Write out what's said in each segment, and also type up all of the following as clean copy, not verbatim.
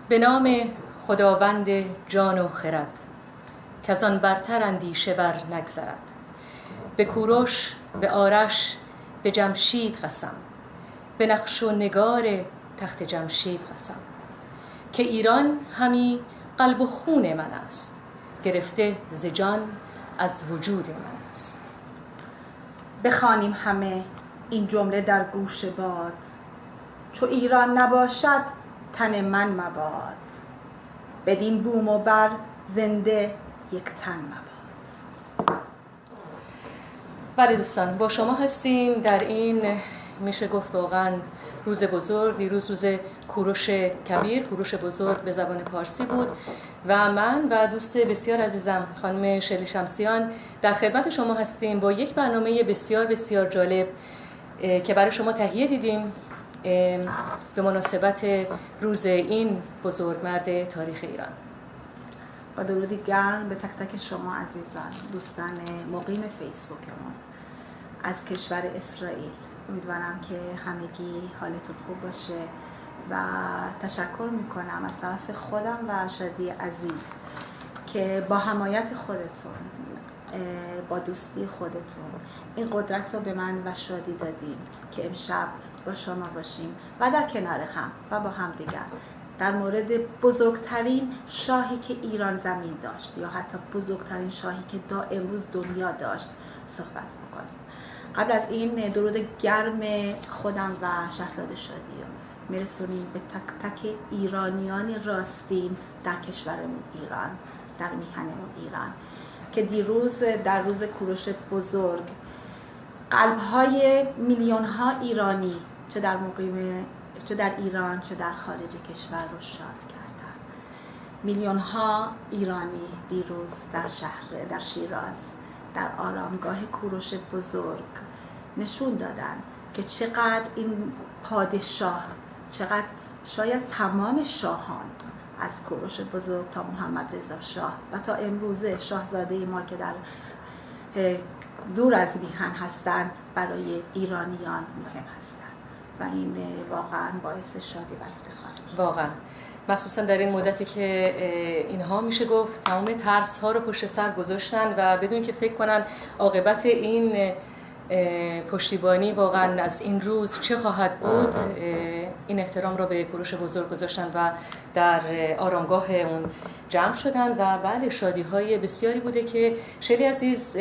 به نام خداوند جان و خرد، کزان برتر اندیشه بر نگذرد. به کوروش، به آرش، به جمشید قسم، به نقش و نگار تخت جمشید قسم. که ایران همی قلب و خون من است، گرفته ز جان از وجود من است. بخوانیم همه این جمله در گوش باد، چو ایران نباشد تن من مباد. بدین بوم و بر زنده یک تن مباد. بله دوستان، با شما هستیم در این میشه گفت واقعا روز بزرگ. دیروز روز کوروش کبیر، کوروش بزرگ به زبان پارسی بود و من و دوست بسیار عزیزم خانم شلی شمسیان در خدمت شما هستیم با یک برنامه بسیار بسیار جالب که برای شما تهیه دیدیم به مناسبت روز این بزرگمرد تاریخ ایران. با درودی گرم به تک تک شما عزیزان، دوستان مقیم فیسبوکمون از کشور اسرائیل. امیدوارم که همگی حالتون خوب باشه و تشکر میکنم از طرف خودم و شادی عزیز که با حمایت خودتون، با دوستی خودتون این قدرت رو به من و شادی دادیم که امشب با شما باشیم و در کنار هم و با هم دیگر در مورد بزرگترین شاهی که ایران زمین داشت یا حتی بزرگترین شاهی که امروز دنیا داشت صحبت بکنیم. قبل از این درود گرم خودم و شهزاده شادی رو میرسونیم به تک تک ایرانیان راستین در کشورمون ایران، در میهنمون ایران که دیروز در روز کوروش بزرگ قلب‌های میلیون‌ها ایرانی چه در ایران چه در خارج کشور رو شاد کردن. میلیون‌ها ایرانی دیروز در شیراز در آرامگاه کوروش بزرگ نشون دادن که چقدر این پادشاه، چقدر شاید تمام شاهان از کوروش بزرگ تا محمد رضا شاه و تا امروزه شاهزاده ما که در دور از میهن هستن برای ایرانیان مهم هستن و این واقعا باعث شادی و افتخار. واقعا مخصوصا در این مدتی که اینها میشه گفت تمام ترس ها رو پشت سر گذاشتن و بدون که فکر کنن عاقبت این پشتیبانی واقعا از این روز چه خواهد بود، این احترام رو به کوروش بزرگ گذاشتن و در آرامگاه اون جمع شدن و بله شادی های بسیاری بوده که شلی عزیز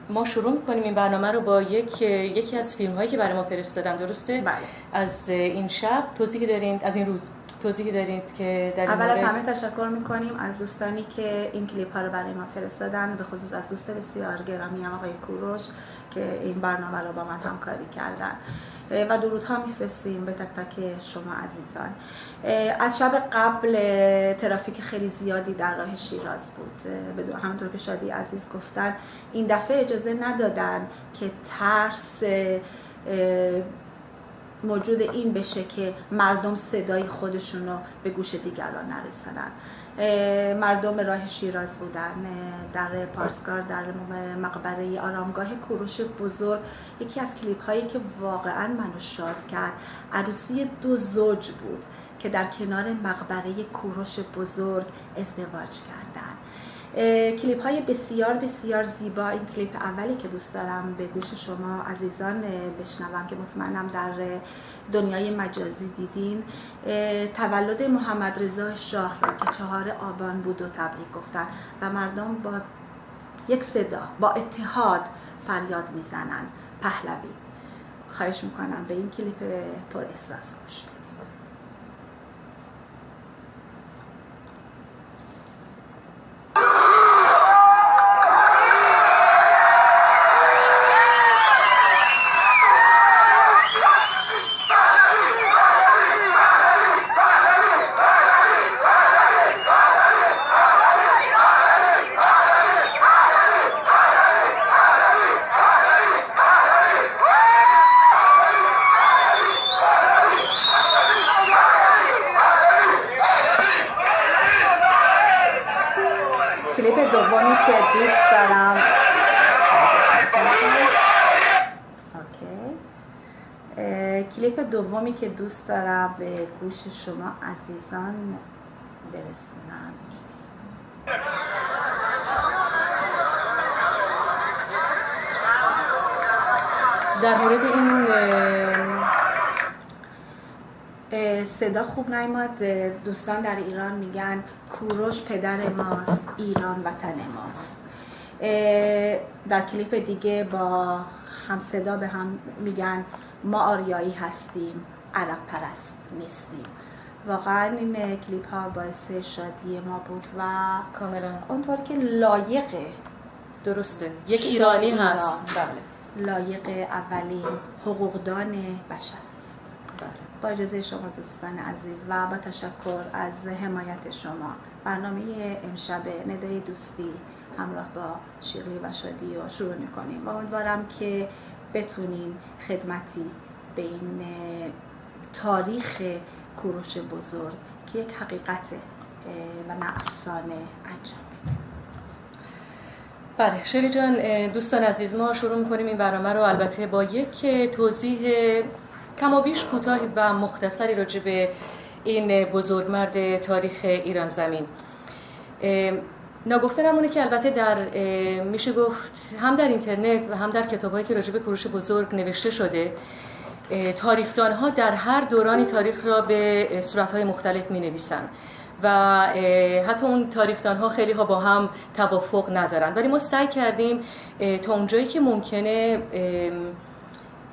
ما شروع میکنیم این برنامه رو با یکی از فیلم هایی که برای ما فرستادن، درسته؟ بله. از این شب توضیحی دارین، از این روز توضیحی دارید که در اول از همه تشکر میکنیم از دوستانی که این کلیپ ها رو برای ما فرستادن، به خصوص از دوست بسیار گرامی آقای کوروش که این برنامه رو با من همکاری کردن و درودها میفرستیم به تک تک شما عزیزان. از شب قبل ترافیک خیلی زیادی در راه شیراز بود، همونطور که شادی عزیز گفتن این دفعه اجازه ندادن که ترس موجود این بشه که مردم صدای خودشون رو به گوش دیگران نرسونن. مردم راه شیراز بودن، در پارسگار، در مقبره آرامگاه کوروش بزرگ. یکی از کلیپ هایی که واقعا منو شاد کرد عروسی 2 زوج بود که در کنار مقبره کوروش بزرگ ازدواج کردن. کلیپ های بسیار بسیار زیبا. این کلیپ اولی که دوست دارم به گوش شما عزیزان بشنوم که مطمئنم در دنیای مجازی دیدین، تولد محمد رضا شاه را که 4 آبان بود و تبریک گفتن و مردم با یک صدا، با اتحاد فریاد میزنن پهلوی. خواهش میکنم به این کلیپ پر احساس گوش بدید. کلیپ دومی که دوست دارم به گوش شما عزیزان برسونم. در مورد این صدا خوب نیامد. دوستان در ایران میگن کوروش پدر ماست، ایران وطن ماست. در کلیپ دیگه با هم صدا به هم میگن ما آریایی هستیم، عرب پرست نیستیم. واقعا این کلیپ ها باعث شادی ما بود و کاملا اونطور که لایقه، درسته، یک ایرانی هست، بله، لایق اولین حقوقدان بشر است. بله. با اجازه شما دوستان عزیز و با تشکر از حمایت شما، برنامه امشب ندای دوستی همراه با شیرلی و شادی رو شروع میکنیم و امیدوارم که بتونیم خدمتی به این تاریخ کوروش بزرگ که یک حقیقت و نه افسانه انجام بدیم. بله شیرلی جان، دوستان عزیز، ما شروع میکنیم این برنامه رو البته با یک توضیح کمابیش کوتاه و مختصری راجع به این بزرگمرد تاریخ ایران زمین. ناگفته نمونه که البته در میشه گفت هم در اینترنت و هم در کتابایی که راجع به کوروش بزرگ نوشته شده، تاریخدان‌ها در هر دورانی تاریخ را به صورت‌های مختلف می‌نویسند و حتی اون تاریخدان‌ها خیلی ها با هم توافق ندارن، ولی ما سعی کردیم تا اونجایی که ممکنه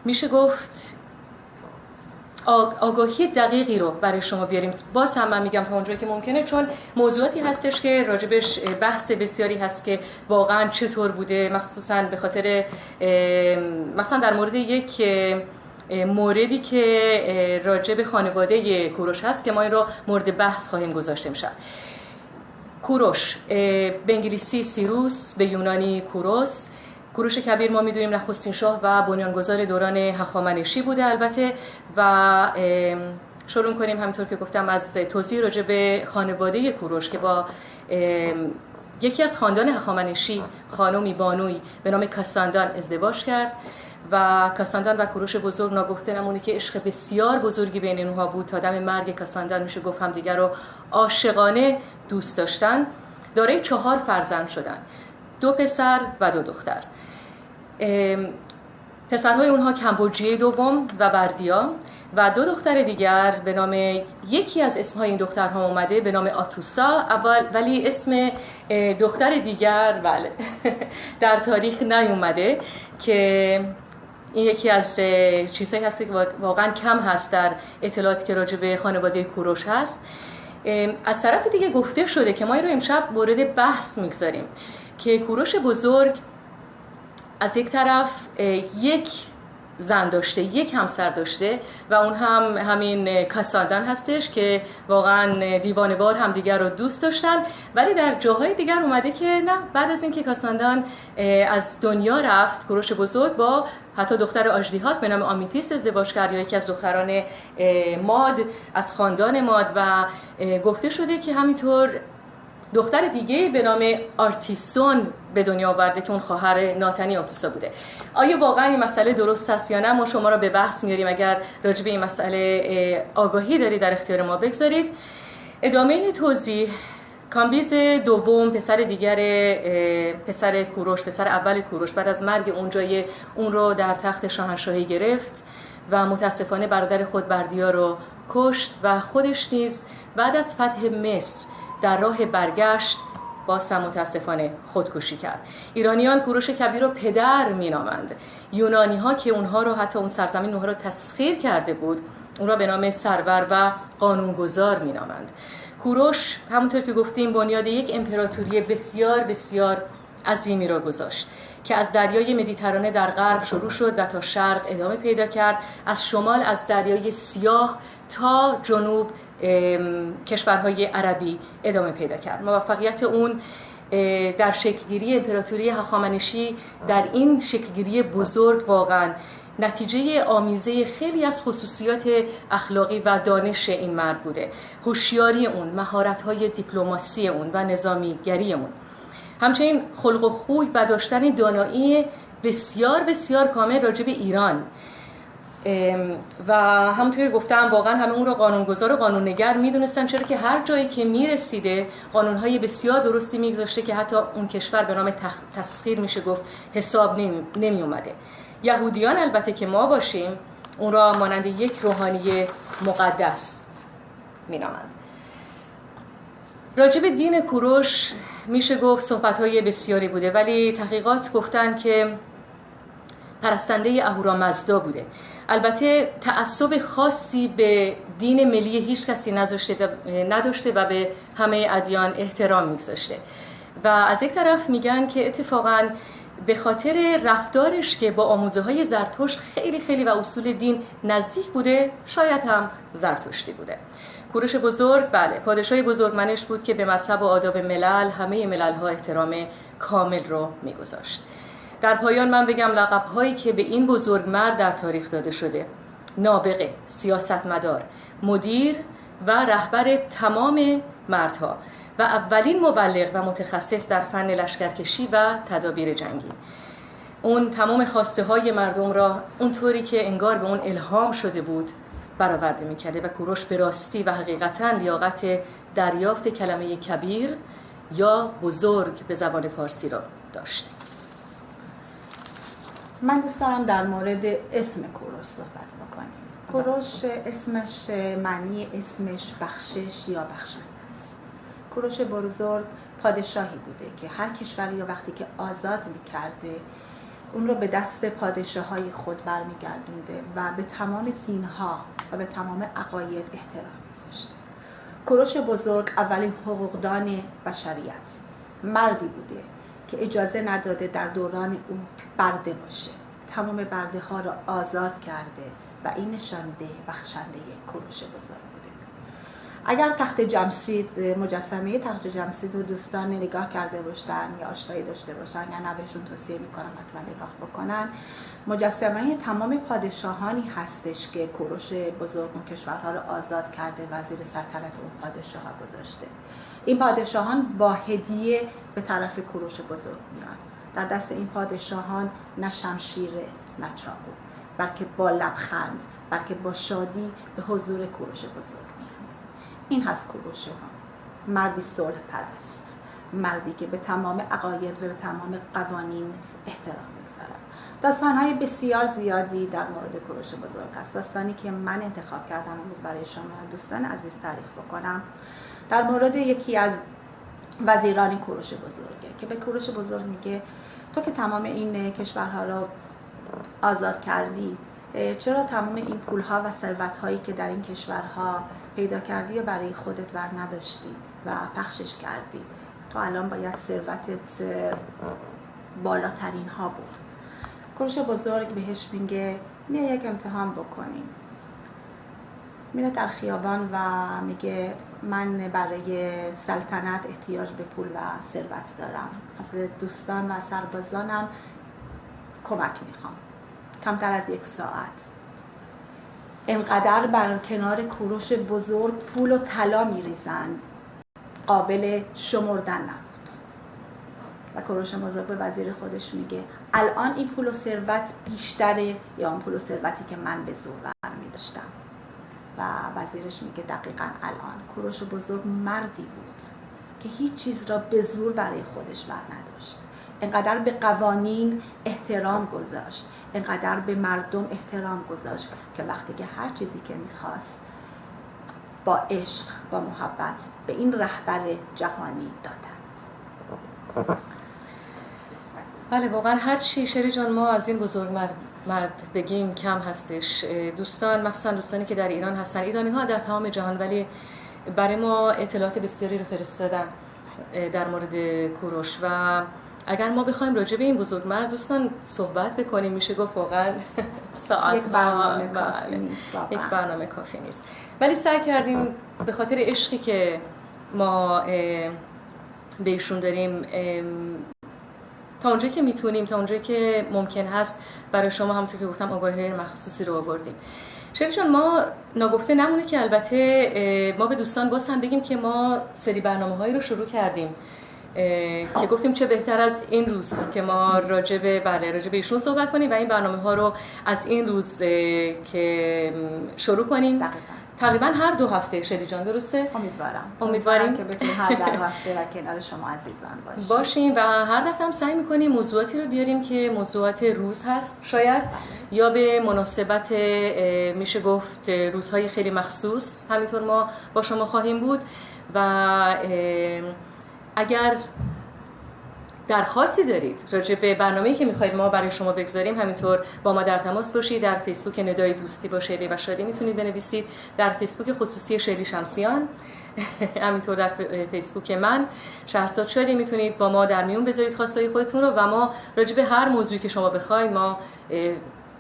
میشه گفت آگاهی دقیقی رو برای شما بیاریم. باز هم من میگم تا اونجایی که ممکنه، چون موضوعاتی هستش که راجبش بحث بسیاری هست که واقعا چطور بوده، مخصوصا به خاطر مثلا در مورد یک موردی که راجع به خانواده کوروش هست که ما این رو مورد بحث خواهیم گذاشت امشب. کوروش به انگلیسی سیروس، به یونانی کوروس. کوروش کبیر ما میدونیم نخستین شاه و بنیانگذار دوران هخامنشی بوده البته و شروع کنیم همینطور که گفتم از توضیح راجع به خانواده کوروش که با یکی از خاندان هخامنشی، خانمی بانوی به نام کاساندان ازدواج کرد و کاساندان و کوروش بزرگ ناگفته نمونه که عشق بسیار بزرگی بین اونها بود. تا دم مرگ کاساندان میشه گفت هم دیگر رو عاشقانه دوست داشتن. دارای 4 فرزند شدن، 2 پسر و 2 دختر. پسرهای اونها کمبوجیه دوم و بردیا و 2 دختر دیگر به نام، یکی از اسمهای این دخترها اومده به نام آتوسا اول، ولی اسم دختر دیگر بله در تاریخ نیومده که این یکی از چیزهایی هست که واقعا کم هست در اطلاعاتی که راجع به خانواده کوروش هست. از طرف دیگه گفته شده که ما این رو امشب مورد بحث میگذاریم که کوروش بزرگ از یک طرف یک زن داشته، یک همسر داشته و اون هم همین کاساندان هستش که واقعا دیوانه‌وار هم دیگر رو دوست داشتن، ولی در جاهای دیگر اومده که نه، بعد از اینکه کاساندان از دنیا رفت، کوروش بزرگ با حتی دختر آژدیهات به نام آمیتیس ازدواج کرد، یا یکی از دختران ماد از خاندان ماد، و گفته شده که همینطور دختر دیگه به نام آرتیسون به دنیا آورده که اون خواهر ناتنی آتوسا بوده. آیا واقعا این مسئله درست است یا نه؟ ما شما را به بحث میاریم. اگر راجع به این مسئله آگاهی دارید در اختیار ما بگذارید. ادامه این توضیح، کامبیز دوم، پسر دیگر پسر کوروش، پسر اول کوروش، بعد از مرگ اون رو در تخت شاهنشاهی گرفت و متاسفانه برادر خود بردیا رو کشت و خودش نیز بعد از فتح مصر در راه برگشت باز هم متاسفانه خودکشی کرد. ایرانیان کوروش کبیر رو پدر مینامند. یونانی ها که اونها رو، حتی اون سرزمین اونها رو تسخیر کرده بود، اون را به نام سرور و قانونگذار مینامند. کوروش همونطور که گفتیم بنیاد یک امپراتوری بسیار بسیار عظیمی را گذاشت که از دریای مدیترانه در غرب شروع شد و تا شرق ادامه پیدا کرد. از شمال از دریای سیاه تا جنوب کشورهای عربی ادامه پیدا کرد. موفقیت اون در شکلگیری امپراتوری هخامنشی، در این شکلگیری بزرگ، واقعا نتیجه آمیزه خیلی از خصوصیات اخلاقی و دانش این مرد بوده. هوشیاری اون، مهارت‌های دیپلماسی اون و نظامیگری اون، همچنین خلق و خوی و داشتن دانایی بسیار بسیار کامل راجع به ایران. و همونطور که گفتم واقعا همه اون رو قانونگذار و قانوننگر میدونستن، چرا که هر جایی که میرسیده قانونهای بسیار درستی میگذاشته که حتی اون کشور به نام تسخیر میشه گفت حساب نمی اومده. یهودیان البته که ما باشیم اون را مانند یک روحانی مقدس مینامند. راجب دین کوروش میشه گفت صحبت‌های بسیاری بوده، ولی تحقیقات گفتن که پرستنده اهورامزدا بوده. البته تعصب خاصی به دین ملی هیچ کسی نداشته و به همه ادیان احترام میگذاشته. و از یک طرف میگن که اتفاقاً به خاطر رفتارش که با آموزه‌های زرتشت خیلی و اصول دین نزدیک بوده، شاید هم زرتشتی بوده. کوروش بزرگ بله پادشاه بزرگمنش بود که به مذهب و آداب ملل، همه ملل‌ها احترام کامل رو میگذاشت. در پایان من بگم لقب‌هایی که به این بزرگمرد در تاریخ داده شده: نابغه، سیاستمدار، مدیر و رهبر تمام مردها و اولین مبلغ و متخصص در فن لشکرکشی و تدابیر جنگی. اون تمام خواسته های مردم را اونطوری که انگار به اون الهام شده بود برآورده می‌کرده و کوروش به راستی و حقیقتاً لیاقت دریافت کلمه کبیر یا بزرگ به زبان فارسی را داشته. من دوست دارم در مورد اسم کوروش صحبت بکنیم. کوروش اسمش معنی اسمش بخشش یا بخشنده است. کوروش بزرگ پادشاهی بوده که هر کشوری یا وقتی که آزاد می‌کرده اون رو به دست پادشاه‌های خود برمیگردونده و به تمام دین‌ها و به تمام عقاید احترام می‌ذاشته. کوروش بزرگ اولین حقوقدان بشریت، مردی بوده که اجازه نداده در دوران اون برده باشه. تمام برده ها را آزاد کرده و این نشانده بخشنده کوروش بزرگ بوده. اگر تخت جمشید، مجسمه تخت جمشید رو دوستان نگاه کرده باشن یا آشنایی داشته باشن یا نه بهشون توصیه میکنم حتما نگاه بکنن. مجسمه تمام پادشاهانی هستش که کوروش بزرگ اون کشورها رو آزاد کرده و زیر سلطنت اون پادشاه ها گذاشته. این پادشاهان با هدیه به طرف کوروش بزرگ میان. در دست این پادشاهان نه شمشیره نه چاقو، بلکه با لبخند، بلکه با شادی به حضور کوروش بزرگ میان. این هست کوروش ها، مردی صلح پرست، مردی که به تمام عقاید و به تمام قوانین احترام میگذارد. داستان‌های بسیار زیادی در مورد کوروش بزرگ است. داستانی که من انتخاب کردم امروز برای شما دوستان عزیز تعریف بکنم در مورد یکی از وزیران کوروش بزرگه که به کوروش بزرگ میگه تو که تمام این کشورها را آزاد کردی، چرا تمام این پولها و ثروت‌هایی که در این کشورها پیدا کردی و برای خودت بر نداشتی و پخشش کردی؟ تو الان باید ثروتت بالاترین ها بود. کوروش بزرگ بهش میگه بیا یک امتحان بکنیم. میره در خیابان و میگه من برای سلطنت احتیاج به پول و ثروت دارم، از دوستان و سربازانم کمک میخوام. کمتر از 1 ساعت انقدر بر کنار کوروش بزرگ پول و طلا میریزند قابل شمردن نبود و کوروش بزرگ به وزیر خودش میگه الان این پول و ثروت بیشتره یا اون پول و ثروتی که من به زور برمی داشتم؟ و وزیرش میگه دقیقاً الان. کوروش بزرگ مردی بود که هیچ چیز را به زور برای خودش بر نداشت. انقدر به قوانین احترام گذاشت، انقدر به مردم احترام گذاشت که وقتی که هر چیزی که میخواست با عشق، با محبت به این رهبر جهانی دادند. بله واقعا هر چی شری جان ما از این بزرگ مرد بگیم کم هستش. دوستان مخصوصا دوستانی که در ایران هستن، ایرانی ها در تمام جهان، ولی برای ما اطلاعات بسیاری رو فرستادن در مورد کوروش و اگر ما بخوایم راجع به این بزرگمرد دوستان صحبت بکنیم میشه گفت واقعا ساعت یک برنامه کافی نیست. یک برنامه کافی نیست، ولی سعی کردیم به خاطر عشقی که ما به ایشون داریم تا اونجایی که میتونیم، تا اونجایی که ممکن هست برای شما همونطور که گفتم آگاهی مخصوصی رو آوردیم. شریف جان ما ناگفته نمونه که البته ما به دوستان باز هم بگیم که ما سری برنامه‌هایی رو شروع کردیم که گفتیم چه بهتر از این روز که ما راجع به ایشون صحبت کنیم و این برنامه ها رو از این روز که شروع کنیم تقریبا هر 2 هفته. شلی جان درسته؟ امیدواریم که بتونیم هر 2 هفته و کنار شما عزیزان باشیم و هر دفعه هم سعی می‌کنیم موضوعاتی رو بیاریم که موضوعات روز هست شاید یا به مناسبت میشه گفت روزهای خیلی مخصوص همینطور ما با شما خواهیم بود و اگر درخواستی دارید راجع به برنامه‌ای که می‌خواید ما برای شما بگذاریم همینطور با ما در تماس باشید. در فیسبوک ندای دوستی با شیلی و شادی میتونید بنویسید، در فیسبوک خصوصی شیلی شمسیان همینطور در فیسبوک من شهرزاد شادی میتونید با ما در میون بذارید خواستای خودتون رو و ما راجع به هر موضوعی که شما بخواید ما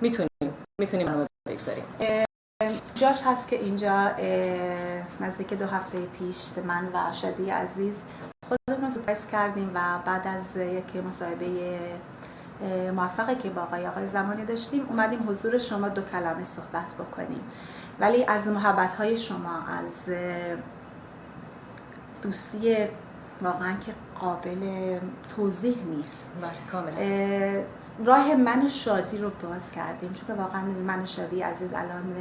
میتونیم برنامه بگذاریم. جاش هست که اینجا نزدیک 2 هفته پیش من و شادی عزیز خودمون رو سورپرایز کردیم و بعد از یک مصاحبه موفقی که با آقای زمانی داشتیم اومدیم حضور شما 2 کلمه صحبت بکنیم، ولی از محبت‌های شما، از دوستی واقعا که قابل توضیح نیست. کاملا راه من و شادی رو باز کردیم، چون که واقعا من و شادی عزیز الان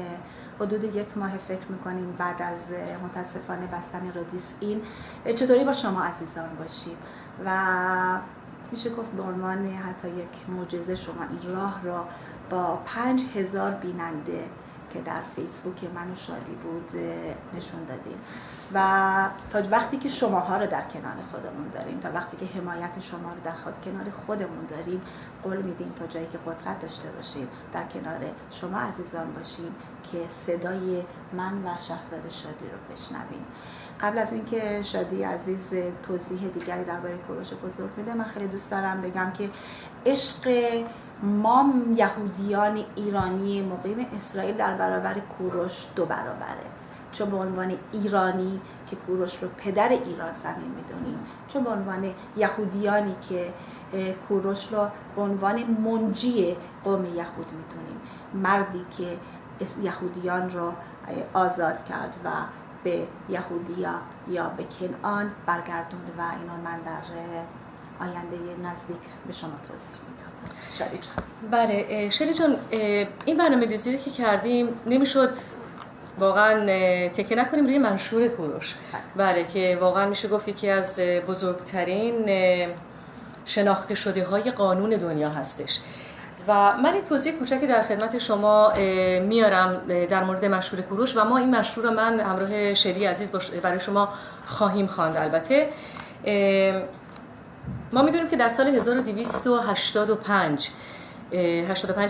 حدود 1 ماه فکر میکنیم بعد از متاسفانه بستن رادیس این چطوری با شما عزیزان باشیم و میشه گفت به عنوان حتی یک معجزه شما این راه را با 5000 بیننده که در فیسبوک من و شادی بود نشون دادیم و تا وقتی که شماها رو در کنار خودمون داریم، تا وقتی که حمایت شما رو در کنار خودمون داریم، قول میدیم تا جایی که قدرت داشته باشیم در کنار شما عزیزان باشیم که صدای من و شهرزاد شادی رو بشنویم. قبل از اینکه شادی عزیز توضیح دیگری درباره کوروش بزرگ بده، من خیلی دوست دارم بگم که عشق ما یهودیان ایرانی مقیم اسرائیل در برابر کوروش 2 برابره. چون به عنوان ایرانی که کوروش رو پدر ایران زمین میدونیم، چون به عنوان یهودیانی که کوروش رو به عنوان منجی قوم یهود میدونیم، مردی که یهودیان رو آزاد کرد و به یهودیا یا به کنعان برگردوند و اینو من در آینده نزدیک به شما توضیح میدم. شادی جان. بله شلی جان، این برنامه‌ریزی که کردیم نمیشد واقعا تکیه نکنیم روی منشور کوروش. بله که واقعا میشه گفت یکی از بزرگترین شناخته شده های قانون دنیا هستش و من این توضیح کوچکی در خدمت شما میارم در مورد منشور کوروش و ما این منشور رو من همراه شلی عزیز برای شما خواهیم خواند. البته ما میدونیم که در سال 1285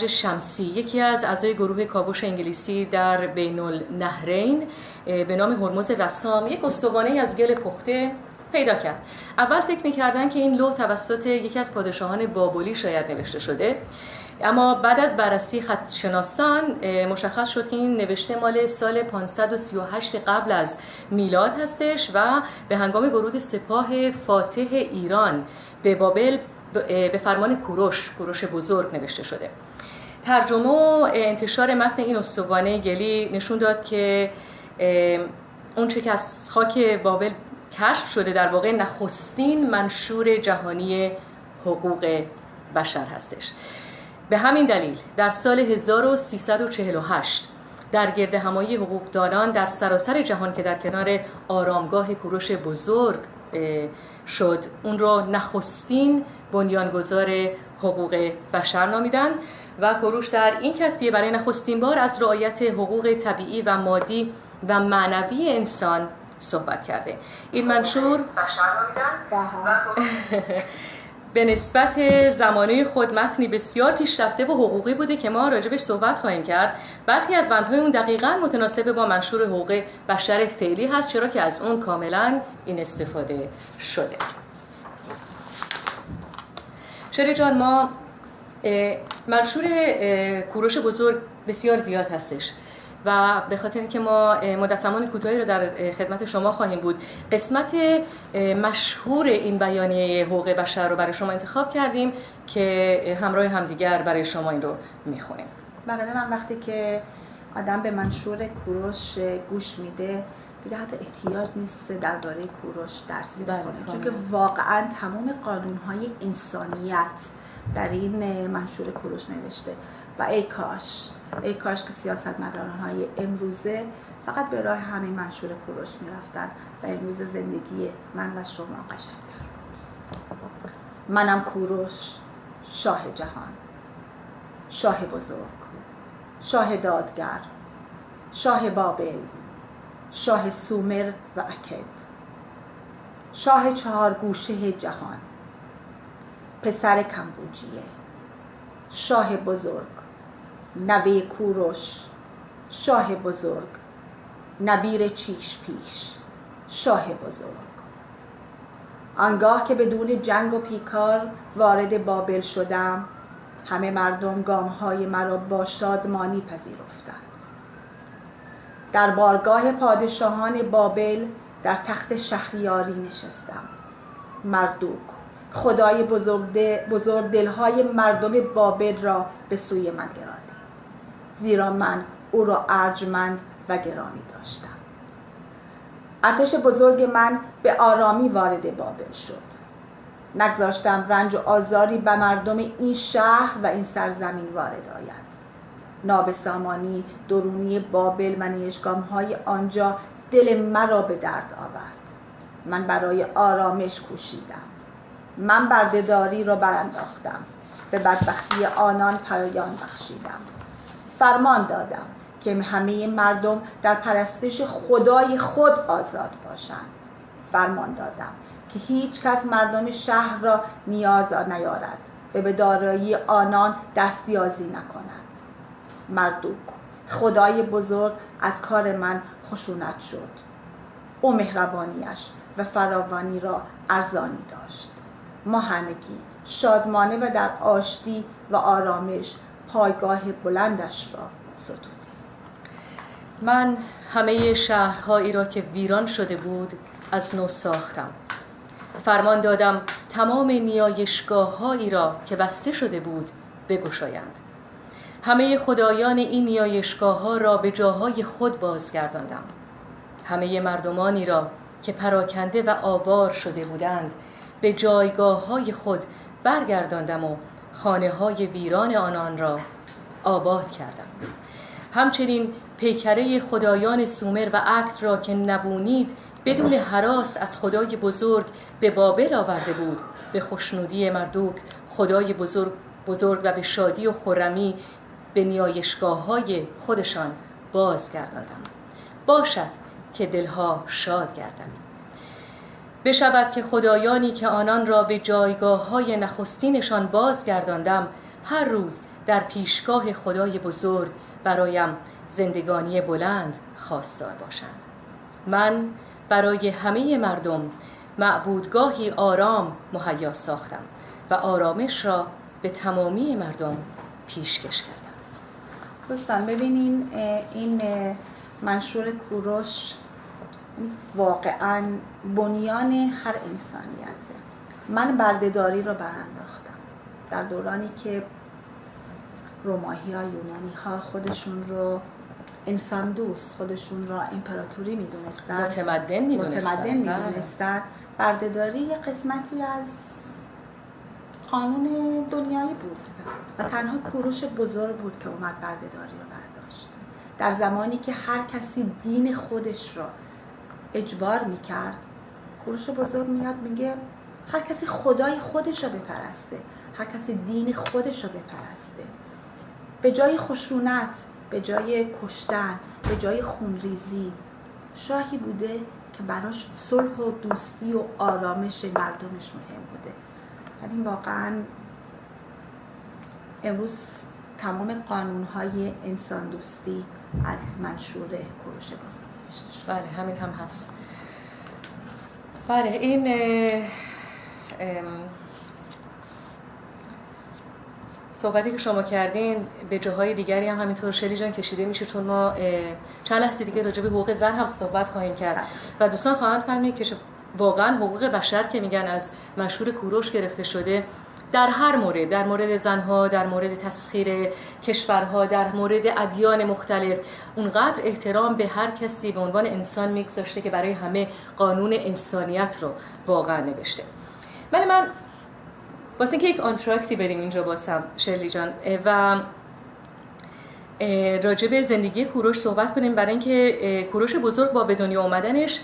شمسی یکی از اعضای گروه کاوش انگلیسی در بین النهرین به نام هرمز رسام یک استوانه‌ای از گل پخته پیدا کرد. اول فکر می‌کردن که این لوح توسط یکی از پادشاهان بابلی شاید نوشته شده، اما بعد از بررسی خطشناسان مشخص شد که این نوشته مال سال 538 قبل از میلاد هستش و به هنگام ورود سپاه فاتح ایران به بابل به فرمان کوروش بزرگ نوشته شده. ترجمه و انتشار متن این استوانه گلی نشون داد که اون چه که از خاک بابل کشف شده در واقع نخستین منشور جهانی حقوق بشر هستش. به همین دلیل در سال 1348 در گردهمایی حقوقدانان در سراسر جهان که در کنار آرامگاه کوروش بزرگ شد، اون رو نخستین بنیانگذار حقوق بشر نامیدند و کوروش در این کتبیه برای نخستین بار از رعایت حقوق طبیعی و مادی و معنوی انسان صحبت کرده. این منشور بشر نامیدند به نسبت زمانه خود متنی بسیار پیشرفته و حقوقی بوده که ما راجبش صحبت خواهیم کرد. برخی از بندهای اون دقیقاً متناسب با منشور حقوق بشر فعلی هست، چرا که از اون کاملاً این استفاده شده. شری جان، ما منشور کوروش بزرگ بسیار زیاد هستش و به خاطر اینکه ما مدت زمان کوتاهی رو در خدمت شما خواهیم بود، قسمت مشهور این بیانیه حقوق بشر رو برای شما انتخاب کردیم که همراه همدیگر برای شما این رو میخونیم. بقیده من وقتی که آدم به منشور کوروش گوش میده دیگه حتی احتیاج نیست درباره کوروش درسی بله، بکنه، چون کاملا. که واقعا تمام قانون‌های انسانیت در این منشور کوروش نوشته و ای کاش که سیاستمداران‌های امروزه فقط به راه همین منشور کوروش میرفتن و امروز زندگی من و شما قشنگ‌تر بود. منم کوروش، شاه جهان، شاه بزرگ، شاه دادگر، شاه بابل، شاه سومر و اکد، شاه چهار گوشه جهان، پسر کمبوجیه، شاه بزرگ، نوه کوروش، شاه بزرگ، نبیر چیش پیش، شاه بزرگ. آنگاه که بدون جنگ و پیکار وارد بابل شدم، همه مردم گامهای مرا با شادمانی پذیرفتند. در بارگاه پادشاهان بابل در تخت شهریاری نشستم. مردوک خدای بزرگ دلهای مردم بابل را به سوی من گرانید، زیرا من او را ارجمند و گرامی داشتم. ارتش بزرگ من به آرامی وارد بابل شد. نگذاشتم رنج و آزاری به مردم این شهر و این سرزمین وارد آید. نابسامانی درونی بابل و نیشگام‌های آنجا دل مرا به درد آورد. من برای آرامش کوشیدم. من بردهداری را برانداختم. به بدبختی آنان پایان بخشیدم. فرمان دادم که همه مردم در پرستش خدای خود آزاد باشند. فرمان دادم که هیچ کس مردم شهر را نیاز نیارد و به دارایی آنان دستیازی نکند. مردوک خدای بزرگ از کار من خشونت شد. او مهربانیش و فراوانی را ارزانی داشت. ما همگی شادمانه و در آشتی و آرامش پایگاه بلندش را ستودیم. من همه شهرهایی را که ویران شده بود از نو ساختم. فرمان دادم تمام نیایشگاه‌هایی را که بسته شده بود بگشایند. همه خدایان این نیایشگاه‌ها را به جاهای خود بازگرداندم. همه مردمانی را که پراکنده و آوار شده بودند به جایگاه‌های خود برگرداندم و خانه‌های ویران آنان را آباد کردم. همچنین پیکره خدایان سومر و اکد را که نبونید بدون هراس از خدای بزرگ به بابل آورده بود، به خوشنودی مردوک خدای بزرگ و به شادی و خرمی به نیایشگاه‌های خودشان بازگرداندم. باشد که دلها شاد گردند. بشود که خدایانی که آنان را به جایگاه‌های نخستینشان بازگرداندم هر روز در پیشگاه خدای بزرگ برایم زندگانی بلند خواستار باشند. من برای همه مردم معبودگاهی آرام مهیا ساختم و آرامش را به تمامی مردم پیشکش کردم. دوستان ببینین این منشور کوروش واقعا بنیان هر انسانیته. من بردهداری را برانداختم در دورانی که روماهی‌ها، یونانی‌ها خودشون رو انسان دوست، خودشون را امپراتوری میدونستن، متمدن میدونستن. بردهداری یه قسمتی از قانون دنیایی بود و تنها کوروش بزرگ بود که اومد بردهداری رو برداشت. در زمانی که هر کسی دین خودش رو اجبار میکرد، کوروش بزرگ میاد میگه هر کسی خدای خودش رو بپرسته، هر کسی دین خودش رو بپرسته. به جای خشونت، به جای کشتن، به جای خونریزی، شاهی بوده که براش صلح و دوستی و آرامش مردمش مهم بوده. یعنی واقعا امروز تمام قانون‌های انسان دوستی از منشور کوروش بزرگ نوشته شد. بله، همین هم هست. بله، این صحبتی که شما کردین به جاهای دیگری هم همینطور شلی جان کشیده میشه، چون ما چند لحظه دیگه راجع به حقوق زن هم صحبت خواهیم کرد و دوستان خواهند فهمید که واقعا حقوق بشر که میگن از منشور کوروش گرفته شده در هر مورد، در مورد زنها، در مورد تسخیر کشورها، در مورد ادیان مختلف، اونقدر احترام به هر کسی به عنوان انسان میگذاشته که برای همه قانون انسانیت رو واقعا نوشته. من واسه اینکه یک آنتراکتی بریم اینجا باسم شرلی جان و راجع به زندگی کوروش صحبت کنیم، برای اینکه کوروش بزرگ با به دنیا اومدنش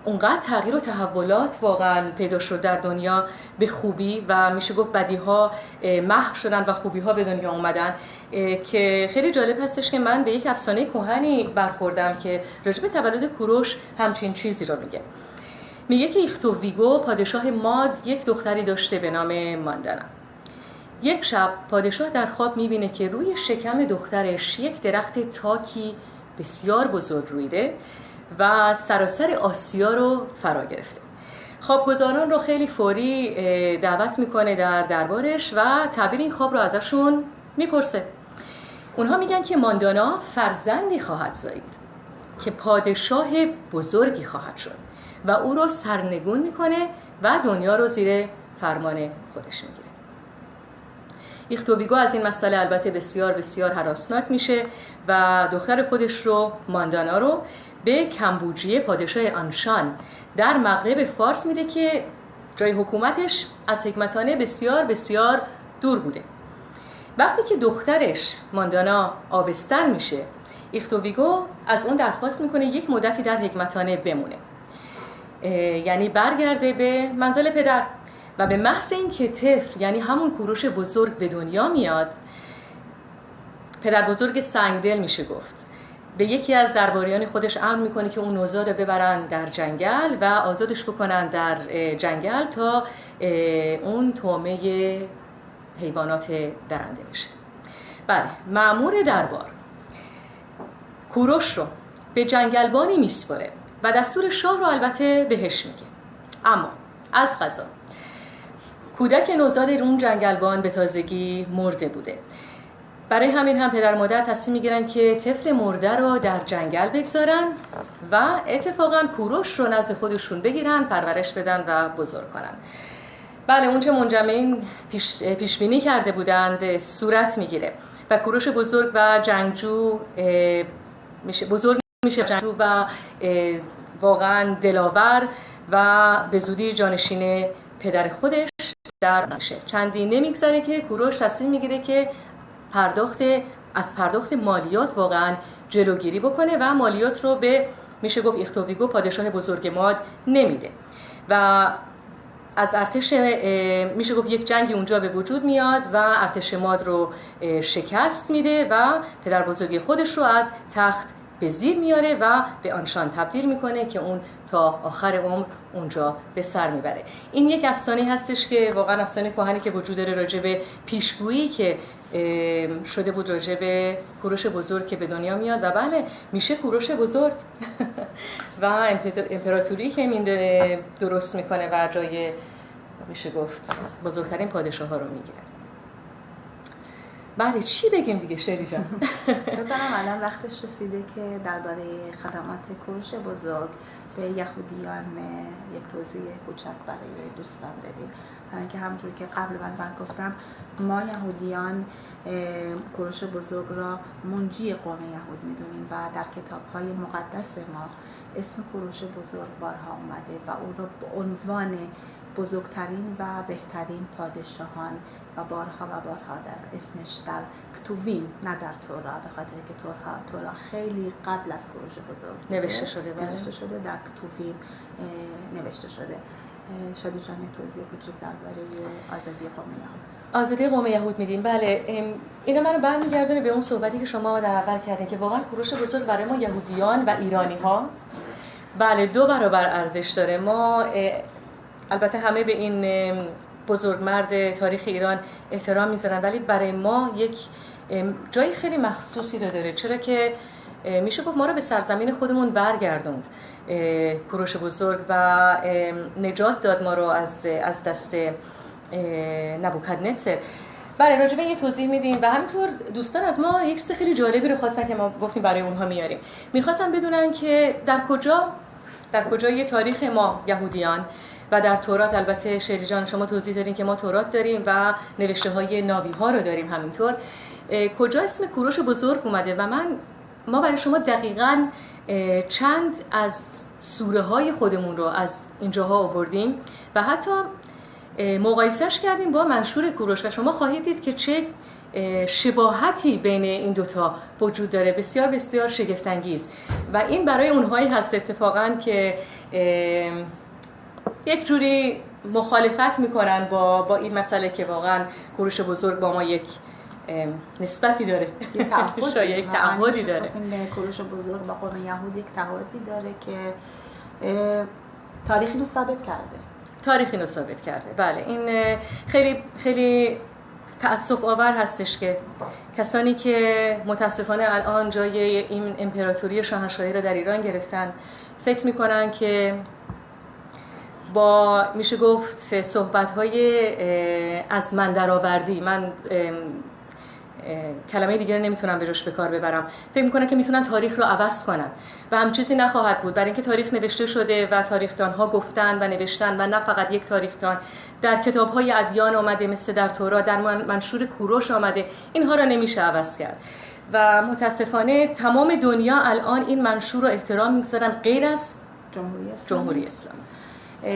اونقدر تغییر و تحولات واقعا پیدا شد در دنیا به خوبی و میشه گفت بدیها محو شدن و خوبیها به دنیا اومدن که خیلی جالب هستش که من به یک افسانه کهنی برخوردم که راجع به تولد کوروش همچین چیزی رو میگه که ایختوویگو پادشاه ماد یک دختری داشته به نام ماندانا. یک شب پادشاه در خواب میبینه که روی شکم دخترش یک درخت تاکی بسیار بزرگ رویده و سراسر آسیا رو فرا گرفته. خوابگزاران رو خیلی فوری دعوت میکنه در دربارش و تعبیر این خواب رو ازشون میپرسه. اونها میگن که ماندانا فرزندی خواهد زایید که پادشاه بزرگی خواهد شد و او رو سرنگون میکنه و دنیا رو زیر فرمان خودش میگیره. ایختوویگو از این مسئله البته بسیار بسیار هراسناک میشه و دختر خودش رو، ماندانا رو، به کمبوجیه پادشاه آنشان در مغرب فارس میده که جای حکومتش از حکمتانه بسیار بسیار دور بوده. وقتی که دخترش ماندانا آبستن میشه، ایختوویگو از اون درخواست میکنه یک مدتی در حکمتانه بمونه، یعنی برگرده به منزل پدر. و به محض این که طفل، یعنی همون کوروش بزرگ، به دنیا میاد، پدر بزرگ سنگدل میشه گفت، به یکی از درباریان خودش امر میکنه که اون نوزاد رو ببرن در جنگل و آزادش بکنن در جنگل تا اون طعمه حیوانات درنده بشه. بله، مأمور دربار کوروش رو به جنگلبانی میسپاره و دستور شاه رو البته بهش میگه. اما از قضا کودک نوزاد اون جنگلبان به تازگی مرده بوده. برای همین هم پدر مادر تصمیم میگیرن که طفل مرده رو در جنگل بگذارن و اتفاقا کوروش رو نزد خودشون بگیرن، پرورش بدن و بزرگ کنن. بله، اون چه منجمین پیش بینی کرده بودند صورت میگیره و کوروش بزرگ و جنگجو میشه جنگجو و واقعا دلاور و به زودی جانشین پدر خودش در میشه. چندی نمیگذره که کوروش تصمیم میگیره که از پرداخت مالیات واقعا جلوگیری بکنه و مالیات رو به میشه گفت ایختوویگو پادشاه بزرگ ماد نمیده و از ارتش میشه گفت یک جنگی اونجا به وجود میاد و ارتش ماد رو شکست میده و پدر بزرگ خودش رو از تخت به زیر میاره و به آنشان تبدیل میکنه که اون تا آخر عمر اونجا به سر میبره. این یک افسانه هستش که واقعا افسانه کهنی که وجود داره راجع به پیشگویی که شده بود راجع به کوروش بزرگ که به دنیا میاد و بله میشه کوروش بزرگ و امپراتوری که این درست میکنه و جای میشه گفت بزرگترین پادشاه ها رو میگیره. بله، چی بگیم دیگه شری جان؟ بکنم الان وقتش رسیده که درباره خدمات کوروش بزرگ به یهودیان یک توضیح کوچک برای دوستان بدیم. برای اینکه همونجور که قبل من گفتم، ما یهودیان کوروش بزرگ را منجی قوم یهود میدونیم و در کتاب‌های مقدس ما اسم کوروش بزرگ بارها اومده و او را به عنوان بزرگترین و بهترین پادشاهان و بارها در اسمش در کتوویم، نه در تورا، به خاطر که تورا خیلی قبل از کوروش بزرگ نوشته شده در کتوویم نوشته شده. شادی جان توضیح کوچیک درباره آزادی قوم یهود. آزادی قوم یهود میدیم. بله، اینا منو برمیگردونه به اون صحبتی که شما در اول کردین که واقعا کوروش بزرگ برای ما یهودیان و ایرانی ها بله 2 برابر ارزش داره. ما البته همه به این بزرگمرد تاریخ ایران احترام میذارن، ولی برای ما یک جای خیلی مخصوصی رو داره، چرا که میشه گفت ما رو به سرزمین خودمون برگردوند کوروش بزرگ و نجات داد ما رو از دست نبوکدنصر. بله، راجبه یه توضیح میدیم و همینطور دوستان از ما یک چیز خیلی جالبی رو خواستن که ما گفتیم برای اونها میاریم. میخواستن بدونن که در کجا یه تاریخ ما یهودیان و در تورات البته شیری جان شما توضیح دادین که ما تورات داریم و نوشته های ناوی ها رو داریم همینطور. کجا اسم کوروش بزرگ اومده؟ و ما برای شما دقیقاً چند از سوره های خودمون رو از اینجاها آوردیم و حتی مقایسهش کردیم با منشور کوروش و شما خواهید دید که چه شباهتی بین این دوتا وجود داره، بسیار بسیار شگفت‌انگیز. و این برای اونهایی هست اتفاقاً که یک جوری مخالفت میکنن با این مسئله که واقعاً کوروش بزرگ با ما یک نسبتی داره، یک تعهدی داره. این کوروش بزرگ با قوم یهود یک تعهدی داره که تاریخی رو ثابت کرده. بله، این خیلی خیلی تأسف آور هستش که کسانی که متاسفانه الان جای این امپراتوری شاهنشاهی رو در ایران گرفتن فکر میکنن که با میشه گفت صحبت‌های از من درآوردی، من کلمه دیگه نمیتونم به جاش به کار ببرم، فکر میکنن که میتونن تاریخ رو عوض کنن و هم چیزی نخواهد بود، برای اینکه تاریخ نوشته شده و تاریخدان‌ها گفتن و نوشتن و نه فقط یک تاریخدان، در کتاب‌های ادیان آمده مثل در تورات، در منشور کوروش آمده، اینها رو نمیشه عوض کرد و متاسفانه تمام دنیا الان این منشور رو احترام می‌گذارن غیر از جمهوری اسلامی.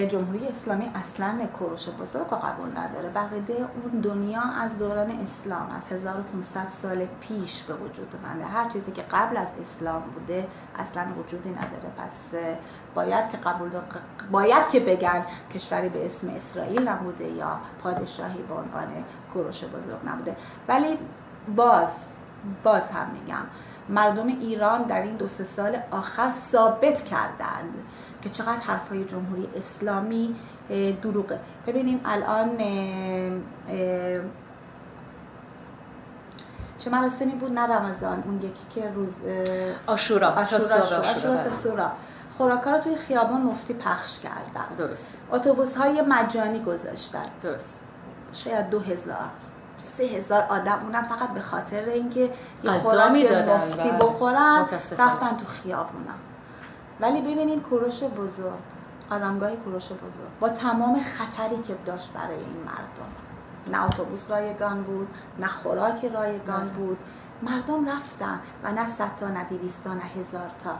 جمهوری اسلامی اصلا کوروش بزرگ رو قبول نداره. بقیده اون دنیا از دوران اسلام از 1500 سال پیش به وجود اومده. هر چیزی که قبل از اسلام بوده اصلا وجودی نداره. پس باید که بگن کشوری به اسم اسرائیل نبوده یا پادشاهی به عنوان کوروش بزرگ نبوده. ولی باز هم میگم مردم ایران در این 2-3 سال آخر ثابت کردند که چقدر حرفای جمهوری اسلامی دروغه. ببینیم الان چه مراسمی بود؟ نه رمضان، اون یکی که روز عاشورا خوراکا رو توی خیابان مفتی پخش کردن. درست. اتوبوس‌های مجانی گذاشتن. درست. شاید 2000-3000 آدم، اونم فقط به خاطر اینکه یه خوراک مفتی بخورن رفتن تو خیابونا. ولی ببینین کوروش بزرگ، آرامگاه کوروش بزرگ با تمام خطری که داشت برای این مردم، نه اتوبوس رایگان بود، نه خوراک رایگان بود، مردم رفتن و نه 100 تا، نه 200 تا، نه 1000 تا.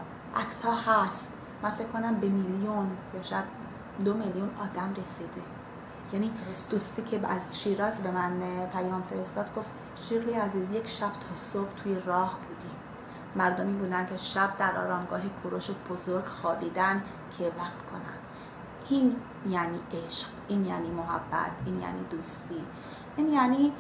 عکس ها هست. من فکر کنم به میلیون یا شاید 2 میلیون آدم رسیده. یعنی دوستی که از شیراز به من پیام فرستاد گفت شیرلی عزیز یک شب تا صبح توی راه بودیم. مردمی بودن که شب در آرامگاه کوروش بزرگ خوابیدن که وقت کنن. این یعنی عشق، این یعنی محبت، این یعنی دوستی، این یعنی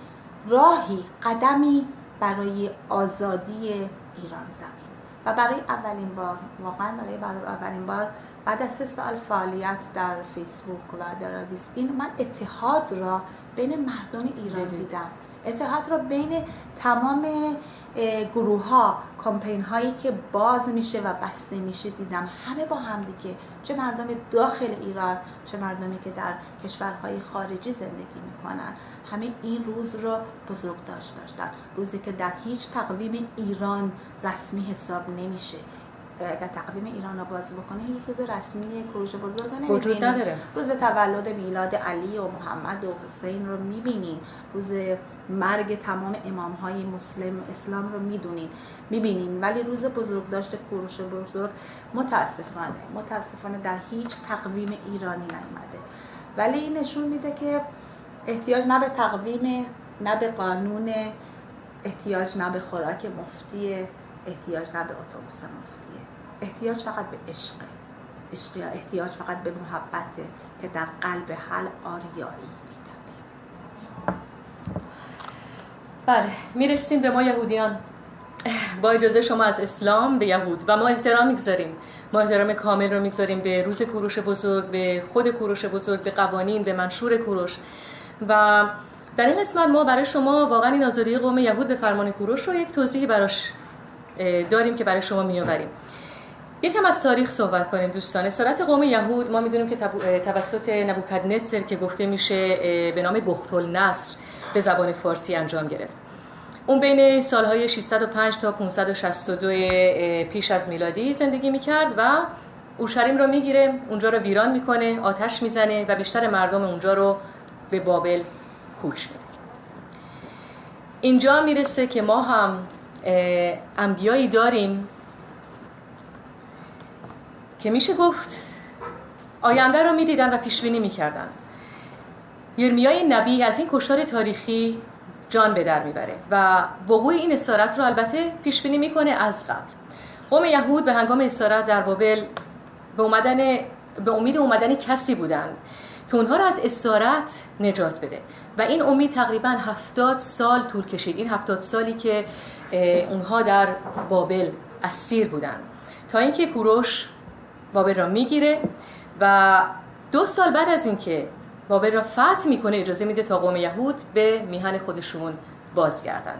راهی، قدمی برای آزادی ایران زمین. و برای اولین بار، واقعا برای اولین بار بعد از 3 سال فعالیت در فیسبوک و در رادیوسپین، من اتحاد را بین مردم ایران دیدم. اتحاد را بین تمام گروه ها، کمپین هایی که باز میشه و بسته میشه دیدم. همه با هم دیگه، چه مردم داخل ایران، چه مردمی که در کشورهای خارجی زندگی میکنن، همه این روز رو بزرگ داشتن. روزی که در هیچ تقویم ایران رسمی حساب نمیشه. اگر تقویم ایران رو باز بکنه هیچ روز رسمی کوروش بزرگ رو وجود نداره. روز تولد میلاد علی و محمد و حسین رو میبینیم، روز مرگ تمام امامهای مسلم و اسلام رو میبینیم، ولی روز بزرگداشت کوروش بزرگ متاسفانه در هیچ تقویم ایرانی نیامده. ولی این نشون میده که احتیاج نه به تقویم، نه به قانون، احتیاج نه به خوراک مفتی، احتیاج نه به اتوبوس مفتیه، احتیاج فقط به عشق، احتیاج فقط به محبته که در قلب هر آریایی میتابه. بله، میرسیم به ما یهودیان. با اجازه شما از اسلام به یهود و ما احترام میگذاریم، ما احترام کامل رو میگذاریم به روز کوروش بزرگ، به خود کوروش بزرگ، به قوانین، به منشور کوروش. و در این قسمت ما برای شما واقعا این آزادی قوم یهود به فرمان کوروش رو یک توضیحی براش داریم که برای شما میآوریم. یکم از تاریخ صحبت کنیم دوستان. اسارت قوم یهود ما میدونیم که توسط نبوکدنصر که گفته میشه به نام بخت‌النصر به زبان فارسی انجام گرفت. اون بین سالهای 605 تا 562 پیش از میلادی زندگی میکرد و اورشلیم رو میگیره، اونجا رو ویران میکنه، آتش میزنه و بیشتر مردم اونجا رو به بابل کوچ میده. اینجا میرسه که ما هم انبیایی داریم که میشه گفت آینده رو میدیدن و پیش بینی میکردن. یرمیای نبی از این کشتار تاریخی جان به در میبره و وقوع این اسارت رو البته پیش بینی میکنه از قبل. قوم یهود به هنگام اسارت در بابل به امید اومدن کسی بودن که اونها رو از اسارت نجات بده و این امید تقریباً 70 سال طول کشید. این 70 سالی که اونها در بابل اسیر بودن تا اینکه کوروش بابل را میگیره و 2 سال بعد از اینکه بابل را فتح میکنه اجازه میده تا قوم یهود به میهن خودشون بازگردن.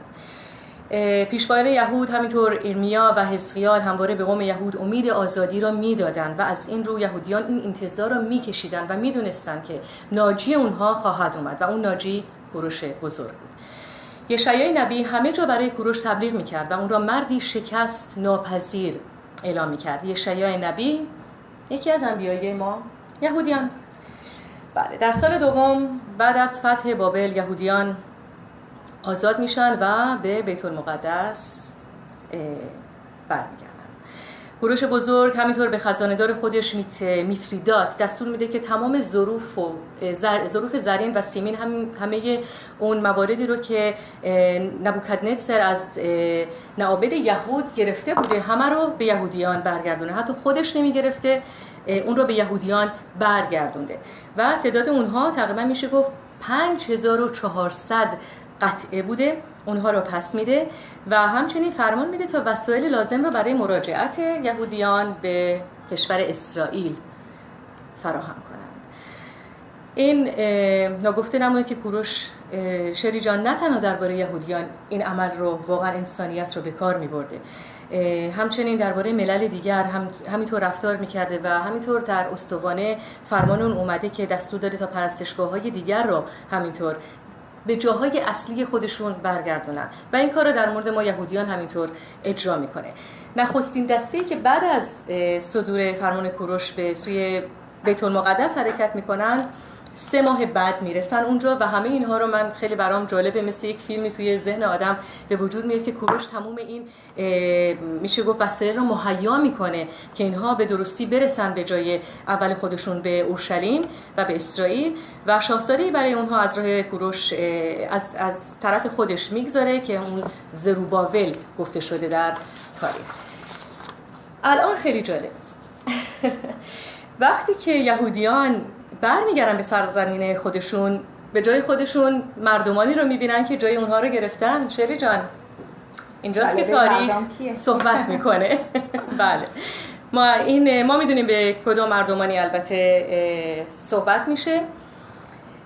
پیشوایان یهود همینطور ارمیا و حزقیال همواره به قوم یهود امید آزادی را میدادن و از این رو یهودیان این انتظار را میکشیدن و میدونستن که ناجی اونها خواهد اومد و اون ناجی کوروش بزرگ بود. یشعیای نبی همه جا برای کوروش تبلیغ میکرد و اون را مردی شکست ناپذیر اعلام میکرد. یشعیای نبی یکی از انبیای ما یهودیان. بله، در سال دوم بعد از فتح بابل یهودیان آزاد میشن و به بیت المقدس برمیگردن. کوروش بزرگ همینطور به خزانه‌دار خودش میتریدات دستور میده که تمام ظروف زرین و سیمین همه اون مواردی رو که نبوکدنصر از نعابد یهود گرفته بوده همه رو به یهودیان برگردونه. حتی خودش نمیگرفته، اون رو به یهودیان برگردونده و تعداد اونها تقریبا میشه گفت 5400 قطعه بوده. اونها رو پس میده و همچنین فرمان میده تا وسایل لازم رو برای مراجعت یهودیان به کشور اسرائیل فراهم کنند. این ناگفته نمونه که کوروش شری جان نه تنها درباره یهودیان این عمل رو واقعا انسانیت رو به کار میبرده، همچنین درباره ملل دیگر همینطور رفتار میکرده و همینطور در استوانه فرمان اون اومده که دستور داده تا پرستشگاه‌های دیگر رو همینطور به جاهای اصلی خودشون برگردونن و این کار رو در مورد ما یهودیان همینطور اجرا میکنه. نخستین دسته‌ای که بعد از صدور فرمان کوروش به سوی بیت المقدس حرکت میکنن 3 ماه بعد میرسن اونجا و همه اینها رو من خیلی برام جالبه، مثل یک فیلمی توی ذهن آدم به وجود میاد که کوروش تموم این میشه گفت وسایل رو مهیا میکنه که اینها به درستی برسن به جای اول خودشون به اورشلیم و به اسرائیل و شاهزاده‌ای برای اونها از راه کوروش از طرف خودش میگذاره که اون زروبابل گفته شده در تاریخ. الان خیلی جالب وقتی که یهودیان برمیگردن به سرزمین خودشون، به جای خودشون مردمانی رو میبینن که جای اونها رو گرفتن. شری جان اینجاست که تاریخ صحبت میکنه. بله، ما میدونیم به کدام مردمانی البته صحبت میشه.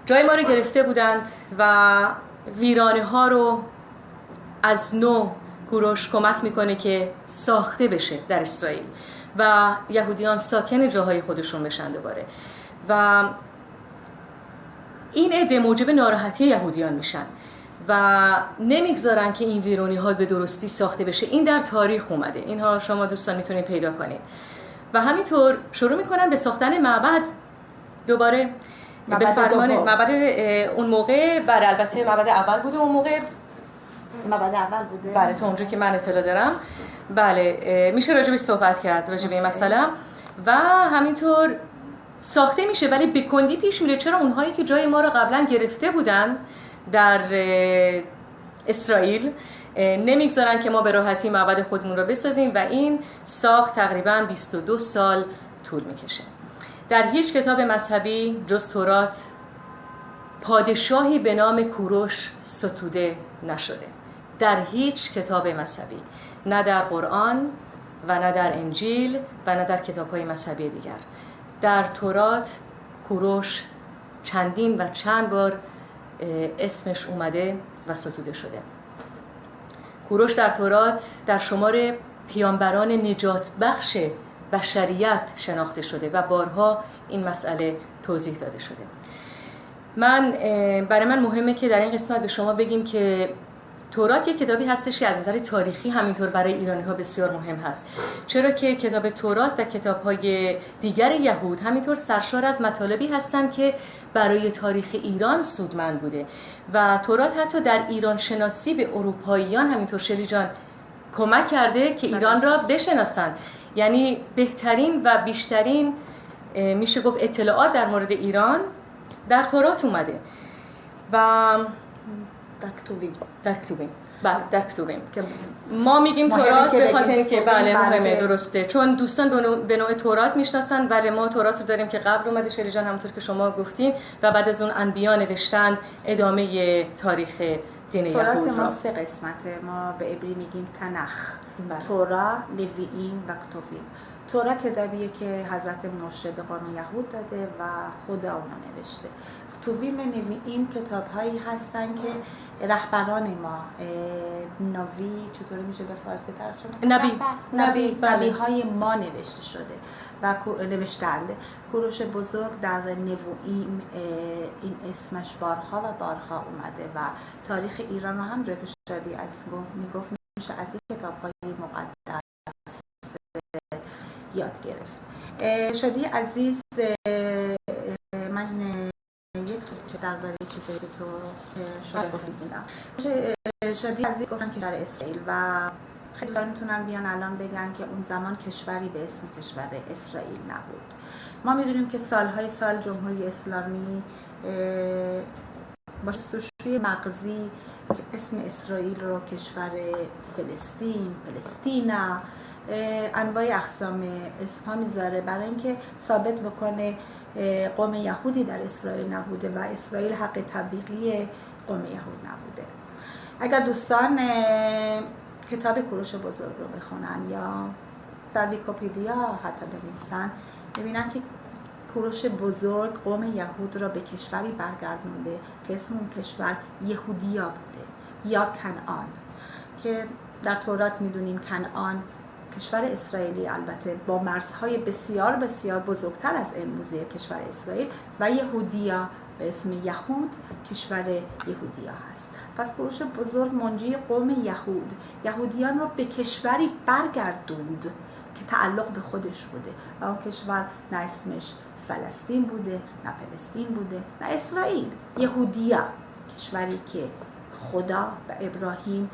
جای ما رو گرفته بودند و ویرانه ها رو از نو کوروش کمک میکنه که ساخته بشه در اسرائیل و یهودیان ساکن جاهای خودشون بشن دوباره و این عده موجب ناراحتی یهودیان میشن و نمیگذارن که این ویرانی ها به درستی ساخته بشه. این در تاریخ اومده، اینها شما دوستان میتونید پیدا کنید و همینطور شروع میکنن به ساختن معبد دوباره به فرمان معبد اون موقع. بله البته معبد اول بوده اون موقع. معبد اول بوده. بله تو اونجا که من اطلاع دارم. بله میشه راجبش صحبت کرد، راجب این مسئله و همینطور ساخته میشه ولی به کندی پیش میره. چرا اونهایی که جای ما رو قبلا گرفته بودن در اسرائیل نمیگذارن که ما به راحتی معبد خودمون رو بسازیم و این ساخت تقریبا 22 سال طول میکشه. در هیچ کتاب مذهبی جز تورات پادشاهی به نام کوروش ستوده نشده، در هیچ کتاب مذهبی، نه در قرآن و نه در انجیل و نه در کتاب‌های مذهبی دیگر. در تورات کوروش چندین و چند بار اسمش اومده و ستوده شده. کوروش در تورات در شمار پیامبران نجات بخش بشریت شناخته شده و بارها این مسئله توضیح داده شده. برای من مهمه که در این قسمت به شما بگیم که تورات یک کتابی هستش که از نظر تاریخی همینطور برای ایرانی‌ها بسیار مهم هست، چرا که کتاب تورات و کتاب‌های دیگر یهود همینطور سرشار از مطالبی هستند که برای تاریخ ایران سودمند بوده و تورات حتی در ایران شناسی به اروپاییان همینطور شلی جان کمک کرده که ایران را بشناسند. یعنی بهترین و بیشترین میشه گفت اطلاعات در مورد ایران در تورات اومده و در کتوبیم. ما میگیم تورات به خاطر اینکه بله مهمه، درسته، چون دوستان به نوع تورات میشناسن. ولی ما تورات رو داریم که قبل اومده شری جان همونطور که شما گفتین و بعد از اون انبیا نوشتند ادامه تاریخ دین یهود را. تورات ما 3 قسمته، ما به عبری میگیم تنخ، تورا، لویین و کتوبیم. تورا کتابیه که حضرت موسی به قوم یهود داده و خدا اونو نوشته. کتوبیم نویین کتاب‌هایی هستن که رهبران ما، نبی چطوری میشه به فارسی ترجمه؟ نبی‌های ما نوشته شده و نوشتند. کوروش بزرگ در نوئیم این اسمش بارها و بارها اومده و تاریخ ایران رو هم جای شادی از میگفت میشه از این کتاب‌های مقدس یاد گرفت. شادی عزیز، من یک چه درباره چیزایی که تو شده بودم. شادی عزیز گفتن که در اسرائیل و خیلی میتونن بیان الان بگن که اون زمان کشوری به اسم کشور اسرائیل نبود. ما میدونیم که سالهای سال جمهوری اسلامی با سوشوی مغزی که اسم اسرائیل رو کشور فلسطینا انواع اقسام اسمها میذاره برای اینکه ثابت بکنه قوم یهودی در اسرائیل نبوده و اسرائیل حق طبیعی قوم یهود نبوده. اگر دوستان کتاب کوروش بزرگ رو بخونن یا در ویکی‌پدیا حتی بنویسن، ببینن که کوروش بزرگ قوم یهود را به کشوری برگردونده که اسم اون کشور یهودیا بوده یا کنعان، که در تورات میدونیم کنعان کشور اسرائیلی البته با مرزهای بسیار بسیار بزرگتر از امروزی کشور اسرائیل و یهودیا به اسم یهود کشور یهودیا هست. پس کوروش بزرگ منجی قوم یهودیان رو به کشوری برگردوند که تعلق به خودش بوده و اون کشور نه اسمش فلسطین بوده، نه فلسطین بوده، نه اسرائیل، یهودیا، کشوری که خدا و ابراهیم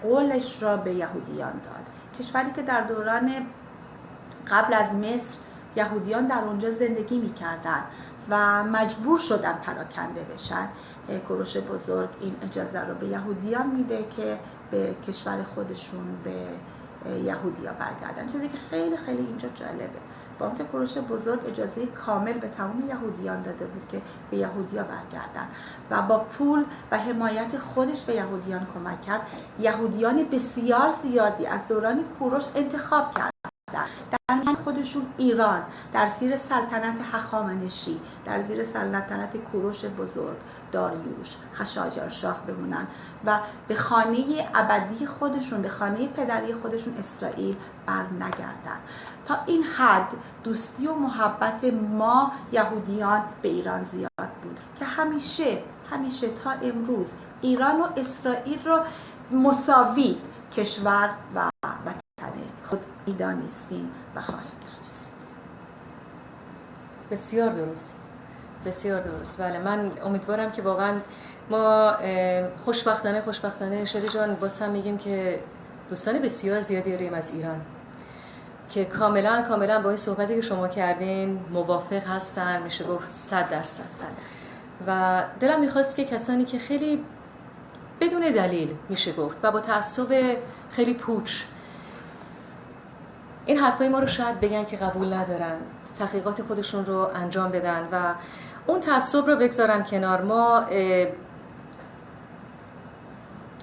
قولش را به یهودیان داد، کشوری که در دوران قبل از مصر یهودیان در اونجا زندگی می‌کردند و مجبور شدن پراکنده بشن. کوروش بزرگ این اجازه رو به یهودیان میده که به کشور خودشون به یهودیا برگردن، چیزی که خیلی خیلی اینجا جالبه. با اینکه کوروش بزرگ اجازه کامل به تمام یهودیان داده بود که به یهودیا برگردن و با پول و حمایت خودش به یهودیان کمک کرد، یهودیان بسیار زیادی از دوران کوروش انتخاب کردن در خودشون ایران در زیر سلطنت هخامنشی، در زیر سلطنت کوروش بزرگ، داریوش، خشایارشاه بمونن و به خانه ابدی خودشون، به خانه پدری خودشون اسرائیل بر نگردن. تا این حد دوستی و محبت ما یهودیان به ایران زیاد بود که همیشه تا امروز ایران و اسرائیل رو مساوی کشور و وطن خود می‌دانستیم و خواهیم دانست. بسیار درست. بله، من امیدوارم که واقعا ما خوشبختانه شری جان باز هم میگیم که دوستان بسیار زیادی داریم از ایران که کاملا با این صحبتی که شما کردین موافق هستن، میشه گفت 100%. و دلم میخواست که کسانی که خیلی بدون دلیل میشه گفت و با تعصب خیلی پوچ این حرفای ما رو شاید بگن که قبول ندارن، تحقیقات خودشون رو انجام بدن و اون تعصب رو بگذارن کنار. ما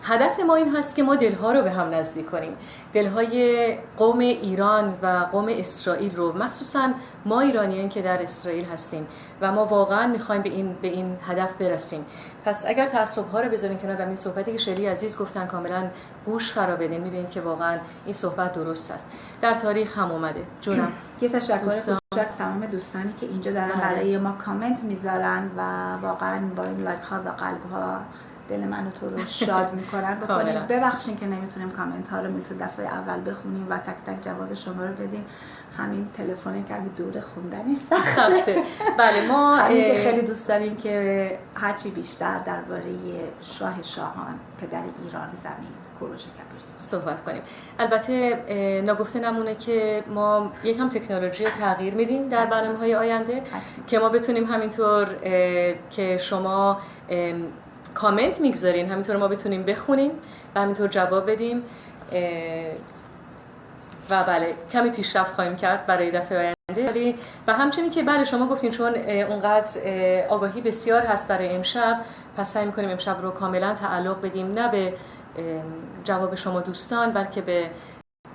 هدف ما این هست که ما دلها رو به هم نزدیک کنیم، دلهای قوم ایران و قوم اسرائیل رو، مخصوصا ما ایرانیان که در اسرائیل هستیم و ما واقعا میخوایم به این هدف برسیم. پس اگر تعصب‌ها رو بذارین کنار و این صحبتی که شری عزیز گفتن کاملا گوش فرا بدین، میبینید که واقعا این صحبت درست است، در تاریخ هم اومده. جونم یه تشکر کوچک تمام دوستانی که اینجا دارن برای ما کامنت میذارن و واقعا با این لایک ها و قلب ها دل من و تو رو شاد میکنن بکنیم. ببخشین که نمیتونیم کامنت ها رو مثل دفعه اول بخونیم و تک تک جواب شما رو بدیم. همین تلفن کمی دوره خوندنش سخته. بله ما همین که خیلی دوست داریم که هرچی بیشتر درباره شاه شاهان پدر ایران زمین کوروش کبیر صحبت کنیم. البته ناگفته نمونه که ما یکم تکنولوژی تغییر میدیم در برنامه‌های آینده که ما بتونیم همینطور که شما کامنت میگذارین همینطور ما بتونیم بخونیم و همینطور جواب بدیم و بله کمی پیشرفت خواهیم کرد برای دفعه آینده. و همچنین که بله شما گفتین چون اونقدر آگاهی بسیار هست برای امشب، پس سعی می‌کنیم امشب رو کاملا تعلق بدیم نه به جواب شما دوستان بلکه به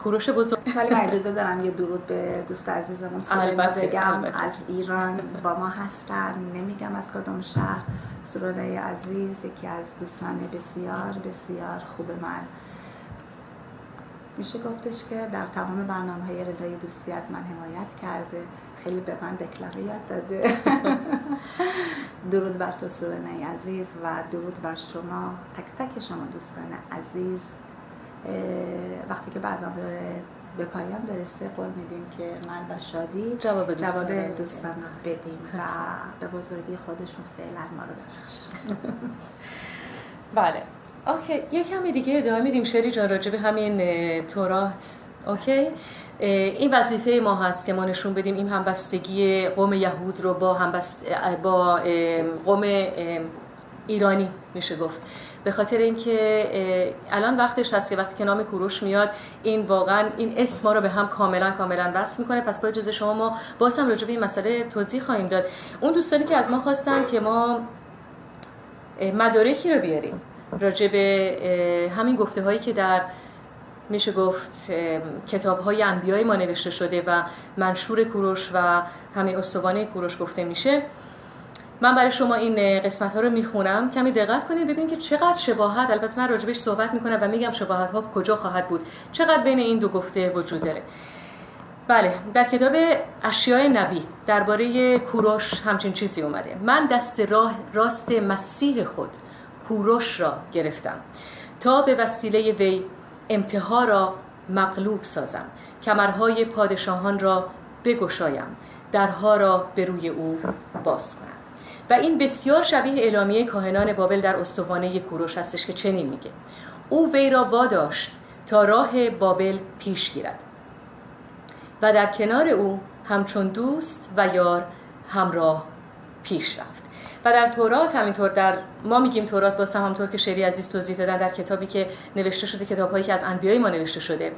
کوروش بزرگ. ولی من اجازه دارم یه درود به دوست عزیزمون سورنا بگم از ایران با ما هستن، نمیگم از کدوم شهر. سورنای عزیز یکی از دوستان بسیار بسیار خوب من، میشه گفتش که در تمام برنامه‌های ردای دوستی از من حمایت کرده، خیلی به من دکلمه یاد داده. درود بر تو سورنای عزیز و درود بر شما تک تک شما دوستان عزیز. وقتی که برنامه به پایان برسه قول میدیم که من و شادی جواب دوستان بدیم و به بزرگی خودشون فعلا ما رو ببخشن. بله اوکی، یک کمی دیگه ادامه میدیم شری جان راجع به همین تورات. اوکی، این وظیفه ما هست که ما نشون بدیم این همبستگی قوم یهود رو با قوم ایرانی میشه گفت، به خاطر اینکه الان وقتش هست که وقتی که نام کوروش میاد این واقعا این اسم ما رو به هم کاملا وصل میکنه. پس با اجازه شما ما باز هم راجع به این مسئله توضیح خواهیم داد. اون دوستانی که از ما خواستن که ما مدارکی رو بیاریم راجع به همین گفته هایی که در میشه گفت کتاب های انبیای ما نوشته شده و منشور کوروش و همین استوانه کوروش گفته میشه، من برای شما این قسمت ها رو میخونم. کمی دقت کنید ببینید که چقدر شباهت، البته من راجبش صحبت میکنم و میگم شباهت ها کجا خواهد بود، چقدر بین این دو گفته وجود داره. بله، در کتاب اشیای نبی درباره کوروش همچین چیزی اومده: من دست راست مسیح خود کوروش را گرفتم تا به وسیله وی امتها را مغلوب سازم، کمرهای پادشاهان را بگشایم، درها را به روی او باز کنم. و این بسیار شبیه اعلامیه کاهنان بابل در استوانه کوروش هستش که چنین میگه: او وی را واداشت تا راه بابل پیش گیرد و در کنار او همچون دوست و یار همراه پیش رفت. و در تورات همینطور، در ما میگیم تورات، باز همونطور که شری عزیز توضیح دادن در کتابی که نوشته شده، کتاب‌هایی که از انبیای ما نوشته شده،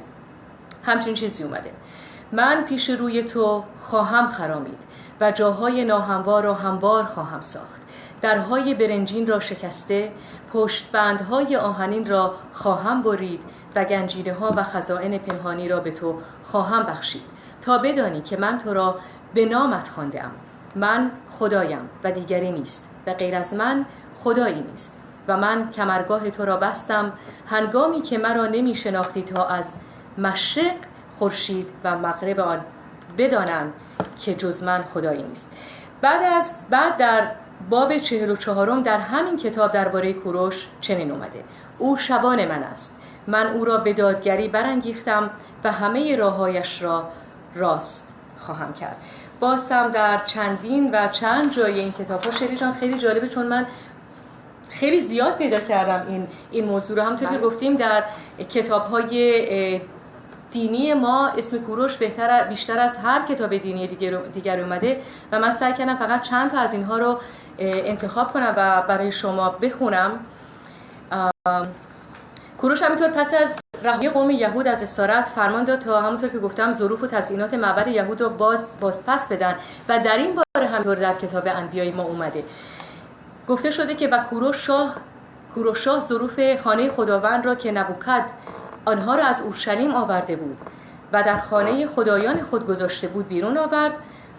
همچین چیزی اومده: من پیش روی تو خواهم خرامید و جاهای ناهموار را هموار خواهم ساخت، درهای برنجین را شکسته، پشتبندهای آهنین را خواهم برید و گنجینه‌ها و خزائن پنهانی را به تو خواهم بخشید، تا بدانی که من تو را به نامت خوانده‌ام. من خدایم و دیگری نیست و غیر از من خدایی نیست و من کمرگاه تو را بستم هنگامی که مرا نمی شناختی تا از مشرق خورشید و مغرب آن بدانم که جز من خدایی نیست. بعد در باب 44 در همین کتاب درباره کوروش چنین اومده: او شبان من است، من او را به دادگری برانگیختم و همه راههایش را راست خواهم کرد. بازم در چندین و چند جای این کتاب‌ها شری جان خیلی جالبه، چون من خیلی زیاد پیدا کردم این موضوع رو. همونطور که گفتیم در کتاب‌های دینی ما اسم کوروش بیشتر از هر کتاب دینی دیگر اومده و من سعی کردم فقط چند تا از اینها رو انتخاب کنم و برای شما بخونم. کوروش همینطور پس از رهایی قوم یهود از اسارت فرمان داد تا همونطور که گفتم ظروف و تزیینات معبد یهود رو باز پس بدن و در این باره همینطور در کتاب انبیای ما اومده گفته شده که و کوروش شاه ظروف خانه خداوند را که نبوکد آنها را از اورشلیم آورده بود و در خانه خدایان خود گذاشته بود بیرون آورد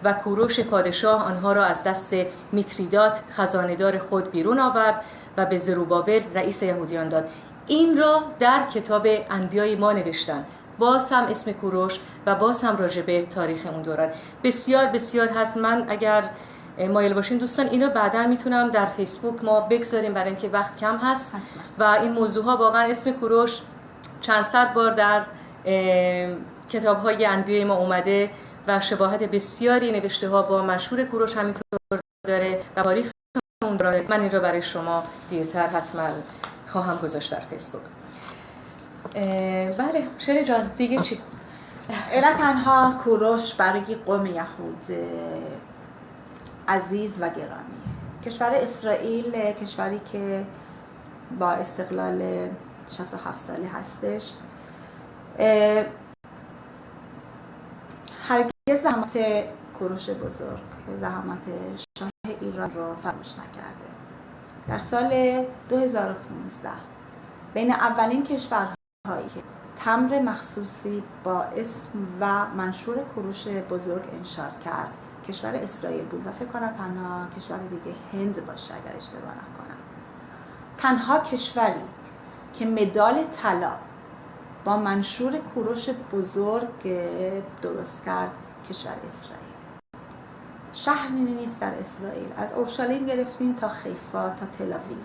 و کوروش پادشاه آنها را از دست میتریدات خزانه‌دار خود بیرون آورد و به زروبابل رئیس یهودیان داد. این را در کتاب انبیای ما نوشتن، باز هم اسم کوروش و باز هم راجع به تاریخ اون دوران. بسیار بسیار هست. من اگر مایل باشین دوستان. اینو بعدا میتونم در فیسبوک ما بگذاریم برای اینکه وقت کم هست و این موضوع ها واقعا اسم کوروش چند صد بار در کتاب های انبیاء ما اومده و شباهت بسیاری نوشته ها با مشهور کوروش همینطور داره و تاریخ اون داره. من این رو برای شما دیرتر حتما خواهم گذاشت در فیسبوک. بله شری جان دیگه چی؟ نه تنها کوروش برای قوم یهود عزیز و گرامی. کشور اسرائیل کشوری که با استقلال 67 ساله هستش هرگز زحمات کوروش بزرگ، زحمات شاه ایران رو فراموش نکرده. در سال 2015 بین اولین کشورهایی که تمبر مخصوصی با اسم و منشور کوروش بزرگ انشار کرد کشور اسرائیل بود و فکر کنم تنها کشور دیگه هند باشه اگر اشتباه نکنم. تنها کشوری که مدال طلا با منشور کوروش بزرگ درست کرد کشور اسرائیل. شهری نیست در اسرائیل از اورشلیم گرفتین تا حیفا تا تل آویو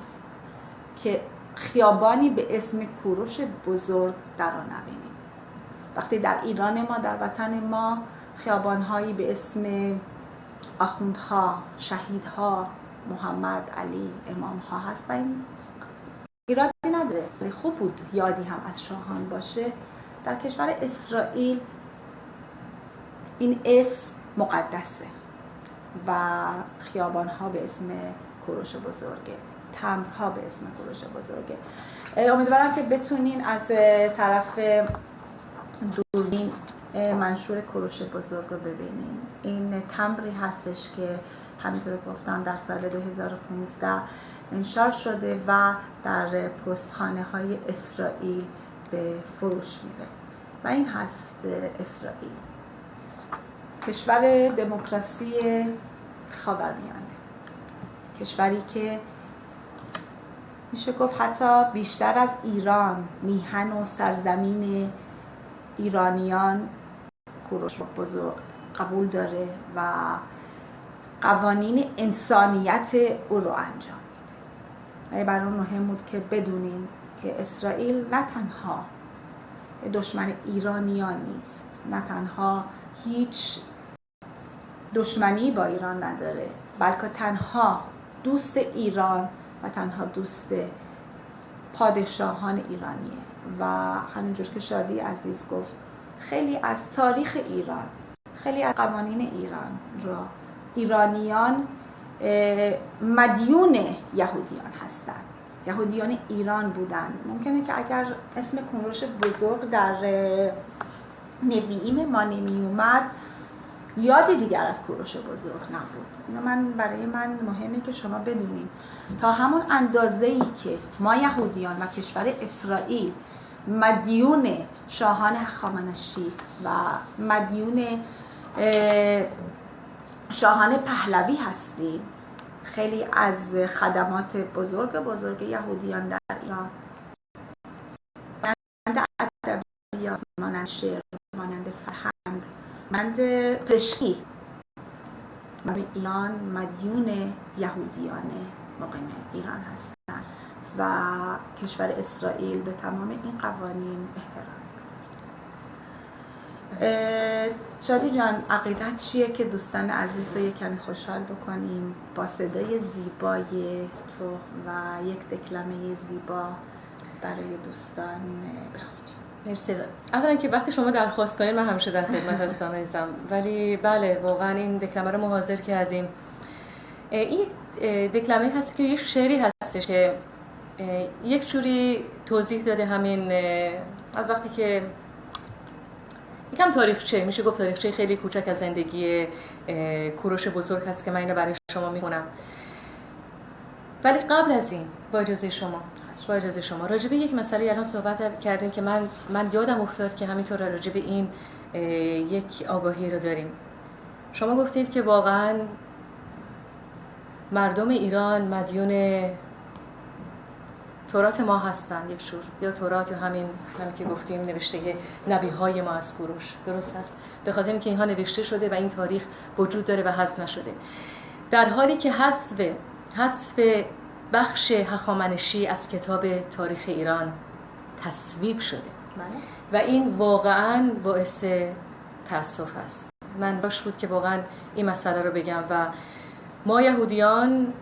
که خیابانی به اسم کوروش بزرگ در آن نبینیم. وقتی در ایران ما، در وطن ما، خیابانهایی به اسم آخوندها، شهیدها، محمد، علی، امامها هست و این ایرادی نداره، ولی خوب بود یادی هم از شاهان باشه. در کشور اسرائیل این اسم مقدسه و خیابانها به اسم کوروش بزرگه، تمبرها به اسم کوروش بزرگه. امیدوارم که بتونین از طرف دوربین منشور کوروش بزرگ رو ببینین. این تمبری هستش که همینطور گفتم در سال 2015 انشار شده و در پستخانه های اسرائیل به فروش میره و این هست اسرائیل، کشور دموکراسی خاورمیانه، کشوری که میشه گفت حتی بیشتر از ایران میهن و سرزمین ایرانیان کوروش بزرگ قبول داره و قوانین انسانیت او رو انجام میده. برای اون مهم بود که بدونیم که اسرائیل نه تنها دشمن ایرانیان نیست، نه تنها هیچ دشمنی با ایران نداره، بلکه تنها دوست ایران و تنها دوست پادشاهان ایرانیه. و همینجور که شادی عزیز گفت خیلی از تاریخ ایران، خیلی از قوانین ایران را ایرانیان مدیون یهودیان هستند. یهودیان ایران بودن. ممکنه که اگر اسم کوروش بزرگ در نوییم ما نمی اومد یادی دیگر از کوروش بزرگ نبود. اینو برای من مهمه که شما بدونین تا همون اندازه‌ای که ما یهودیان و کشور اسرائیل مدیون شاهان هخامنشی و مدیون شاهان پهلوی هستیم، خیلی از خدمات بزرگ یهودیان در ایران مانند ادبیات، مانند شعر، مانند فرهنگ، مانند پزشکی، ایران مدیون یهودیان مقیم ایران هستند و کشور اسرائیل به تمام این قوانین احترام می‌گذاره. شادی جان عقیدت چیه که دوستان عزیز رو یک کمی خوشحال بکنیم با صدای زیبای تو و یک دکلمه زیبا برای دوستان بخونیم؟ مرسی. اولا که وقتی شما درخواست کنید من همیشه در خدمت هستم عزیزم، ولی بله واقعا این دکلمه رو ما حاضر کردیم. این دکلمه هست که یک شعری هستش که یک جوری توضیح داده همین از وقتی که یکم تاریخچه، میشه گفت تاریخچه خیلی کوچک از زندگی کوروش بزرگ هست که من اینو برای شما میخونم. ولی قبل از این با اجازه شما راجع به یک مسئله الان صحبت کردیم که من یادم افتاد که همینطور راجع به این یک آگاهی رو داریم. شما گفتید که واقعا مردم ایران مدیون تورات ما هستن یک شور، یا تورات یا همین که گفتیم نوشته نبی‌های ما از کوروش، درست است؟ به خاطر اینکه اینها نوشته شده و این تاریخ وجود داره و حذف نشده. در حالی که حذف بخش هخامنشی از کتاب تاریخ ایران تصویب شده و این واقعاً باعث تأسف است. من باش بود که واقعاً این مسئله رو بگم و ما یهودیان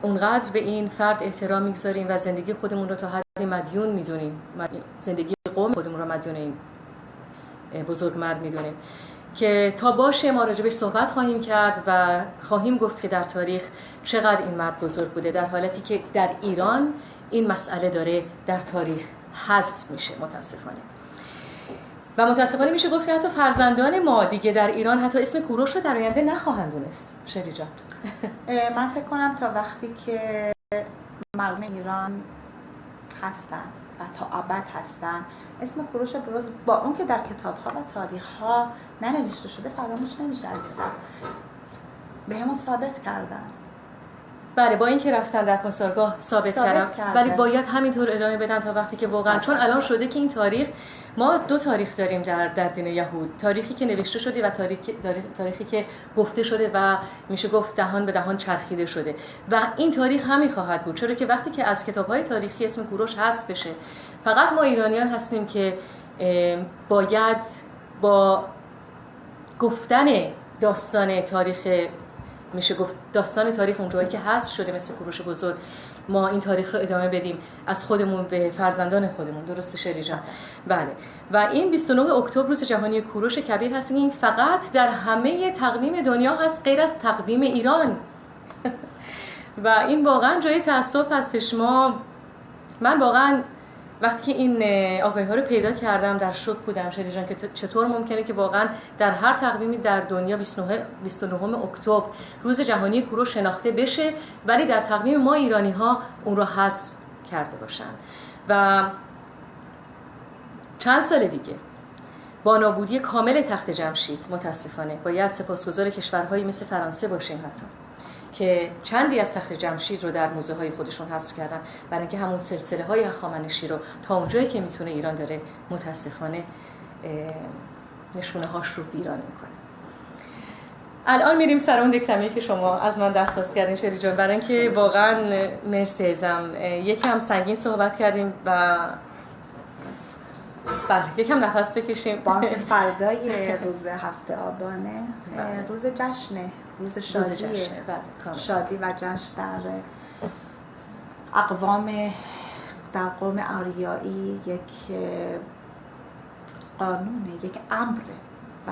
اونقدر به این فرد احترام میگذاریم و زندگی خودمون رو تا حدی مدیون میدونیم، زندگی قوم خودمون رو مدیون این بزرگ مرد میدونیم که تا باشه ما راجبش صحبت خواهیم کرد و خواهیم گفت که در تاریخ چقدر این مرد بزرگ بوده، در حالتی که در ایران این مسئله داره در تاریخ حذف میشه متاسفانه. و متاسفانه میشه گفت که حتی فرزندان ما دیگه در ایران حتی اسم کوروش رو در آینده نخواهند دونست. شری جان من فکر کنم تا وقتی که مردم ایران هستن و تا ابد هستن اسم کوروش بروز با اون که در کتاب‌ها و تاریخ‌ها ننوشته شده فراموش نمیشه عزیزم. به همون ثابت کردن. بله، با این که رفتن در پاسارگاه ثابت کردن، ولی باید همینطور ادامه بدن تا وقتی که واقعا، چون الان شده که این تاریخ، ما دو تاریخ داریم در دین یهود، تاریخی که نوشته شده و تاریخی که گفته شده و میشه گفت دهان به دهان چرخیده شده و این تاریخ همین خواهد بود، چرا که وقتی که از کتاب‌های تاریخی اسم کوروش حذف بشه فقط ما ایرانیان هستیم که باید با گفتن داستان تاریخ، میشه گفت داستان تاریخ اونجایی که حذف شده مثل کوروش بزرگ، ما این تاریخ رو ادامه بدیم از خودمون به فرزندان خودمون. درسته شری جان؟ بله. و این 29 اکتبر روز جهانی کوروش کبیر هست. این فقط در همه تقویم دنیا هست غیر از تقویم ایران و این واقعا جای تأسف هستش. من واقعا وقتی که این آگاهی ها رو پیدا کردم در شوک بودم شری جان که چطور ممکنه که واقعا در هر تقویمی در دنیا 29 اکتبر روز جهانی کوروش شناخته بشه ولی در تقویم ما ایرانی ها اون رو حذف کرده باشن. و چند سال دیگه با نابودی کامل تخت جمشید متاسفانه باید سپاسگزار کشورهایی مثل فرانسه باشیم حتی که چندی از تخت جمشید رو در موزه های خودشون حذف کردن برای اینکه همون سلسله های هخامنشی رو تا اونجایی که میتونه ایران داره متاسفانه نشونه هاش رو ویران میکنه. الان میریم سر اون دکلمه‌ای که شما از من درخواست کردین شری جان، برای اینکه واقعا مرسی ازم یکم سنگین صحبت کردیم و بله یکم نفس بکشیم. فردای روز 7 آبانه روز جشنه، روز شادیه، شادی و جشن در قوم آریایی یک قانونه، یک امره و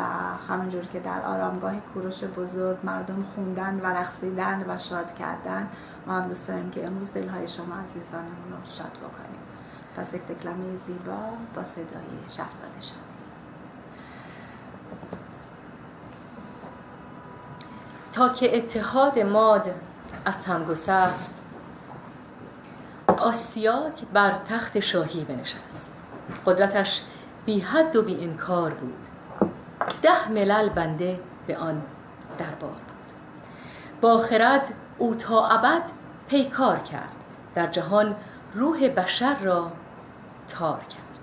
همونجور که در آرامگاه کوروش بزرگ مردم خوندن و رقصیدن و شاد کردن، ما هم دوست داریم که امروز دلهای شما عزیزانمون رو شاد بکنیم. پس یک دکلمه زیبا با صدای شهرزاد شادی. تا که اتحاد ماد از هم گسست، آستیاک بر تخت شاهی بنشست. قدرتش بی حد و بی انکار بود، 10 ملل بنده به آن دربار بود. با خرد او تا ابد پیکار کرد، در جهان روح بشر را تار کرد.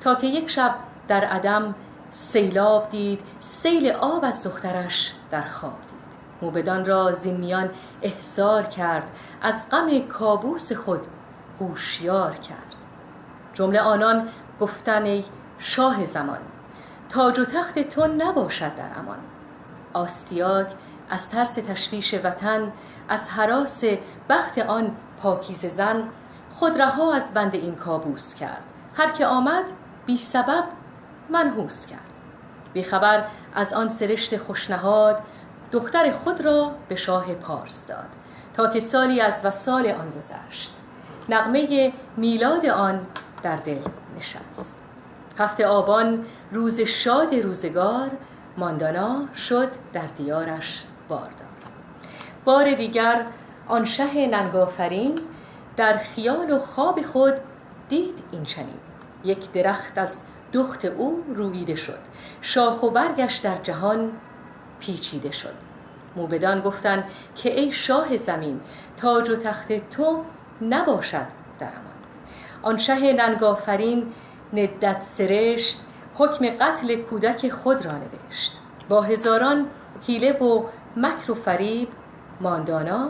تا که یک شب در عدم سیلاب دید، سیل آب از دخترش در خواب دید. موبدان را زین میان احضار کرد، از غم کابوس خود هوشیار کرد. جمله آنان گفتن ای شاه زمان، تاج و تخت تو نباشد در امان. آستیاک از ترس تشویش وطن، از هراس بخت آن پاکیزه زن، خود رها از بند این کابوس کرد. هر که آمد بی سبب منحوس کرد. بی خبر از آن سرشت خوشنهاد، دختر خود را به شاه پارس داد. تا که سالی از وصال آن گذشت، نغمه میلاد آن در دل نشست. 7 آبان روز شاد روزگار، ماندانا شد در دیارش باردار. بار دیگر آن شه ننگافرین، در خیال و خواب خود دید این چنین. یک درخت از دخت او رویده شد، شاخ و برگش در جهان پیچیده شد. موبدان گفتند که ای شاه زمین، تاج و تخت تو نباشد در امان. آن شه ننگافرین ندت سرشت، حکم قتل کودک خود را نوشت. با هزاران حیله و مکر و فریب، ماندانا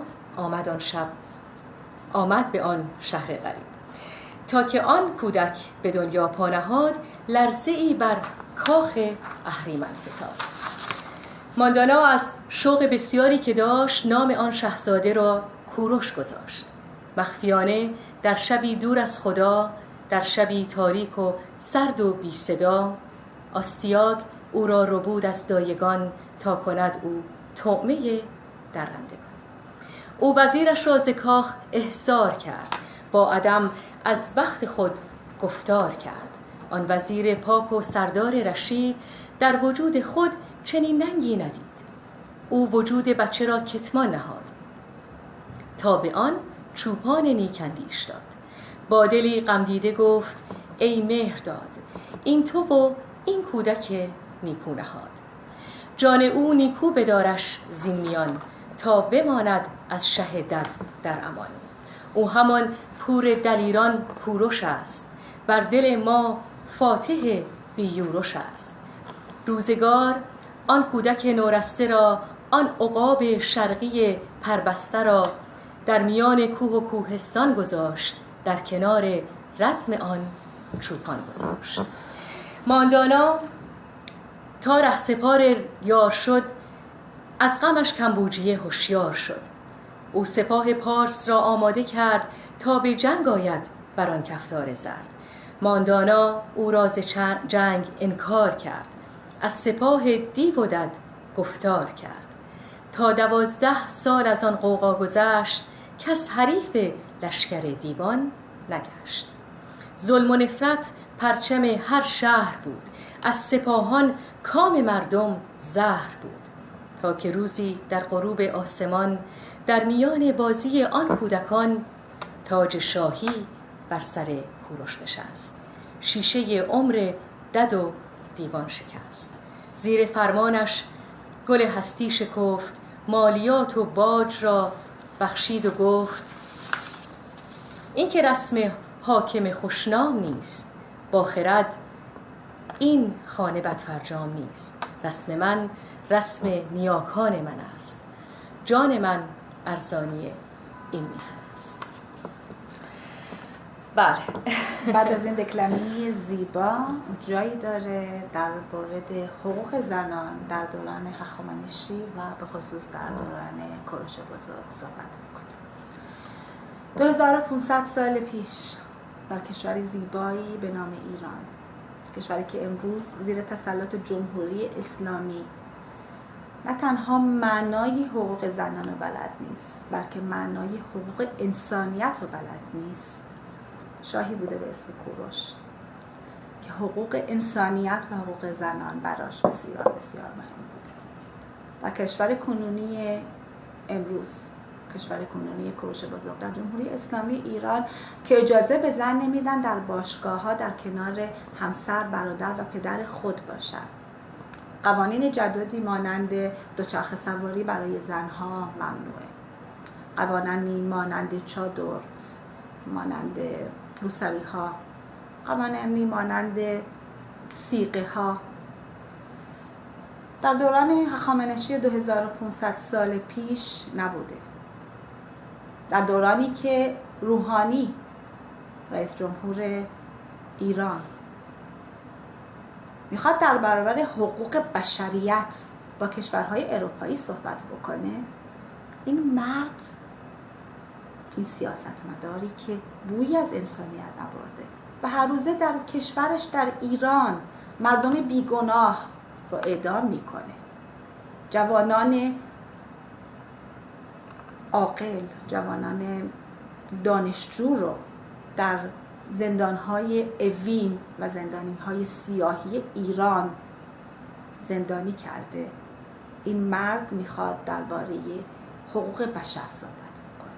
آمد به آن شهر غریب. تا که آن کودک به دنیا پا نهاد، لرزه‌ای بر کاخ اهریمن فتاد. ماندانا از شوق بسیاری که داشت نام آن شاهزاده را کوروش گذاشت. مخفیانه در شبی دور از خدا، در شبی تاریک و سرد و بی صدا، آستیاگ او را ربود از دایگان تا کند او طعمه درندگان. او وزیرش را ز کاخ احضار کرد، با عدم از بخت خود گفتار کرد. آن وزیر پاک و سردار رشید در وجود خود چنین ننگی ندید. او وجود بچه را کتمان نهاد تا به آن چوپان نیکندیش داد. با دلی غمدیده گفت ای مهرداد، این تو و این کودک نیکو نهاد. جان او نیکو بدارش زین میان، تا بماند از شه دد در امان. او همان پور دلیران کوروش است، بر دل ما فاتح بیورش است. روزگار آن کودک نورسته را، آن عقاب شرقی پربسته را، در میان کوه و کوهستان گذاشت، در کنار رزم آن چوپان گذاشت. ماندانا تا رهسپار یار شد، از غمش کمبوجیه هوشیار شد. او سپاه پارس را آماده کرد تا به جنگ آید بر آن کفتار زرد. ماندانا او را ز جنگ انکار کرد، از سپاه دیو و دد گفتار کرد. تا 12 سال از آن غوغا گذشت، کس حریف لشکر دیوان نگشت. ظلم و نفرت پرچم هر شهر بود، از سپاهان کام مردم زهر بود. تا که روزی در غروب آسمان، در میان بازی آن کودکان، تاج شاهی بر سر کوروش نشست. شیشه عمر دد و دیوان شکست. زیر فرمانش گل هستی شکفت، مالیات و باج را بخشید و گفت این که رسم حاکم خوشنام نیست، با خرد این خانه بدفرجام نیست. رسم من رسم نیاکان من است، جان من ارزانی این میهن است. بله. بعد از این دکلمه زیبا جایی داره در مورد حقوق زنان در دوران هخامنشی و به خصوص در دوران کوروش بزرگ صحبت میکنه. 2500 سال پیش در کشوری زیبایی به نام ایران، کشوری که امروز زیر تسلط جمهوری اسلامی نه تنها معنای حقوق زنان رو بلد نیست، بلکه معنای حقوق انسانیت رو بلد نیست، شاهی بوده به اسم کوروش که حقوق انسانیت و حقوق زنان براش بسیار بسیار مهم بوده. و کشور کنونی امروز، کشور کنونی کوروش بزرگ در جمهوری اسلامی ایران که اجازه به زن نمیدن در باشگاه‌ها در کنار همسر، برادر و پدر خود باشد. قوانین جدیدی مانند دوچرخه سواری برای زنها ممنوعه. قوانینی مانند چادر، مانند روسری ها، قوانینی مانند سیغه ها در دوران هخامنشی 2500 سال پیش نبوده. در دورانی که روحانی رئیس جمهور ایران میخواد در برابر حقوق بشریت با کشورهای اروپایی صحبت بکنه، این مرد، این سیاستمداری که بویی از انسانیت نبرده و هر روزه در کشورش در ایران مردم بیگناه رو اعدام میکنه، جوانان عاقل، جوانان دانشجو رو در زندانهای اوین و زندانهای سیاهی ایران زندانی کرده. این مرد میخواد درباره حقوق بشر صحبت بکنه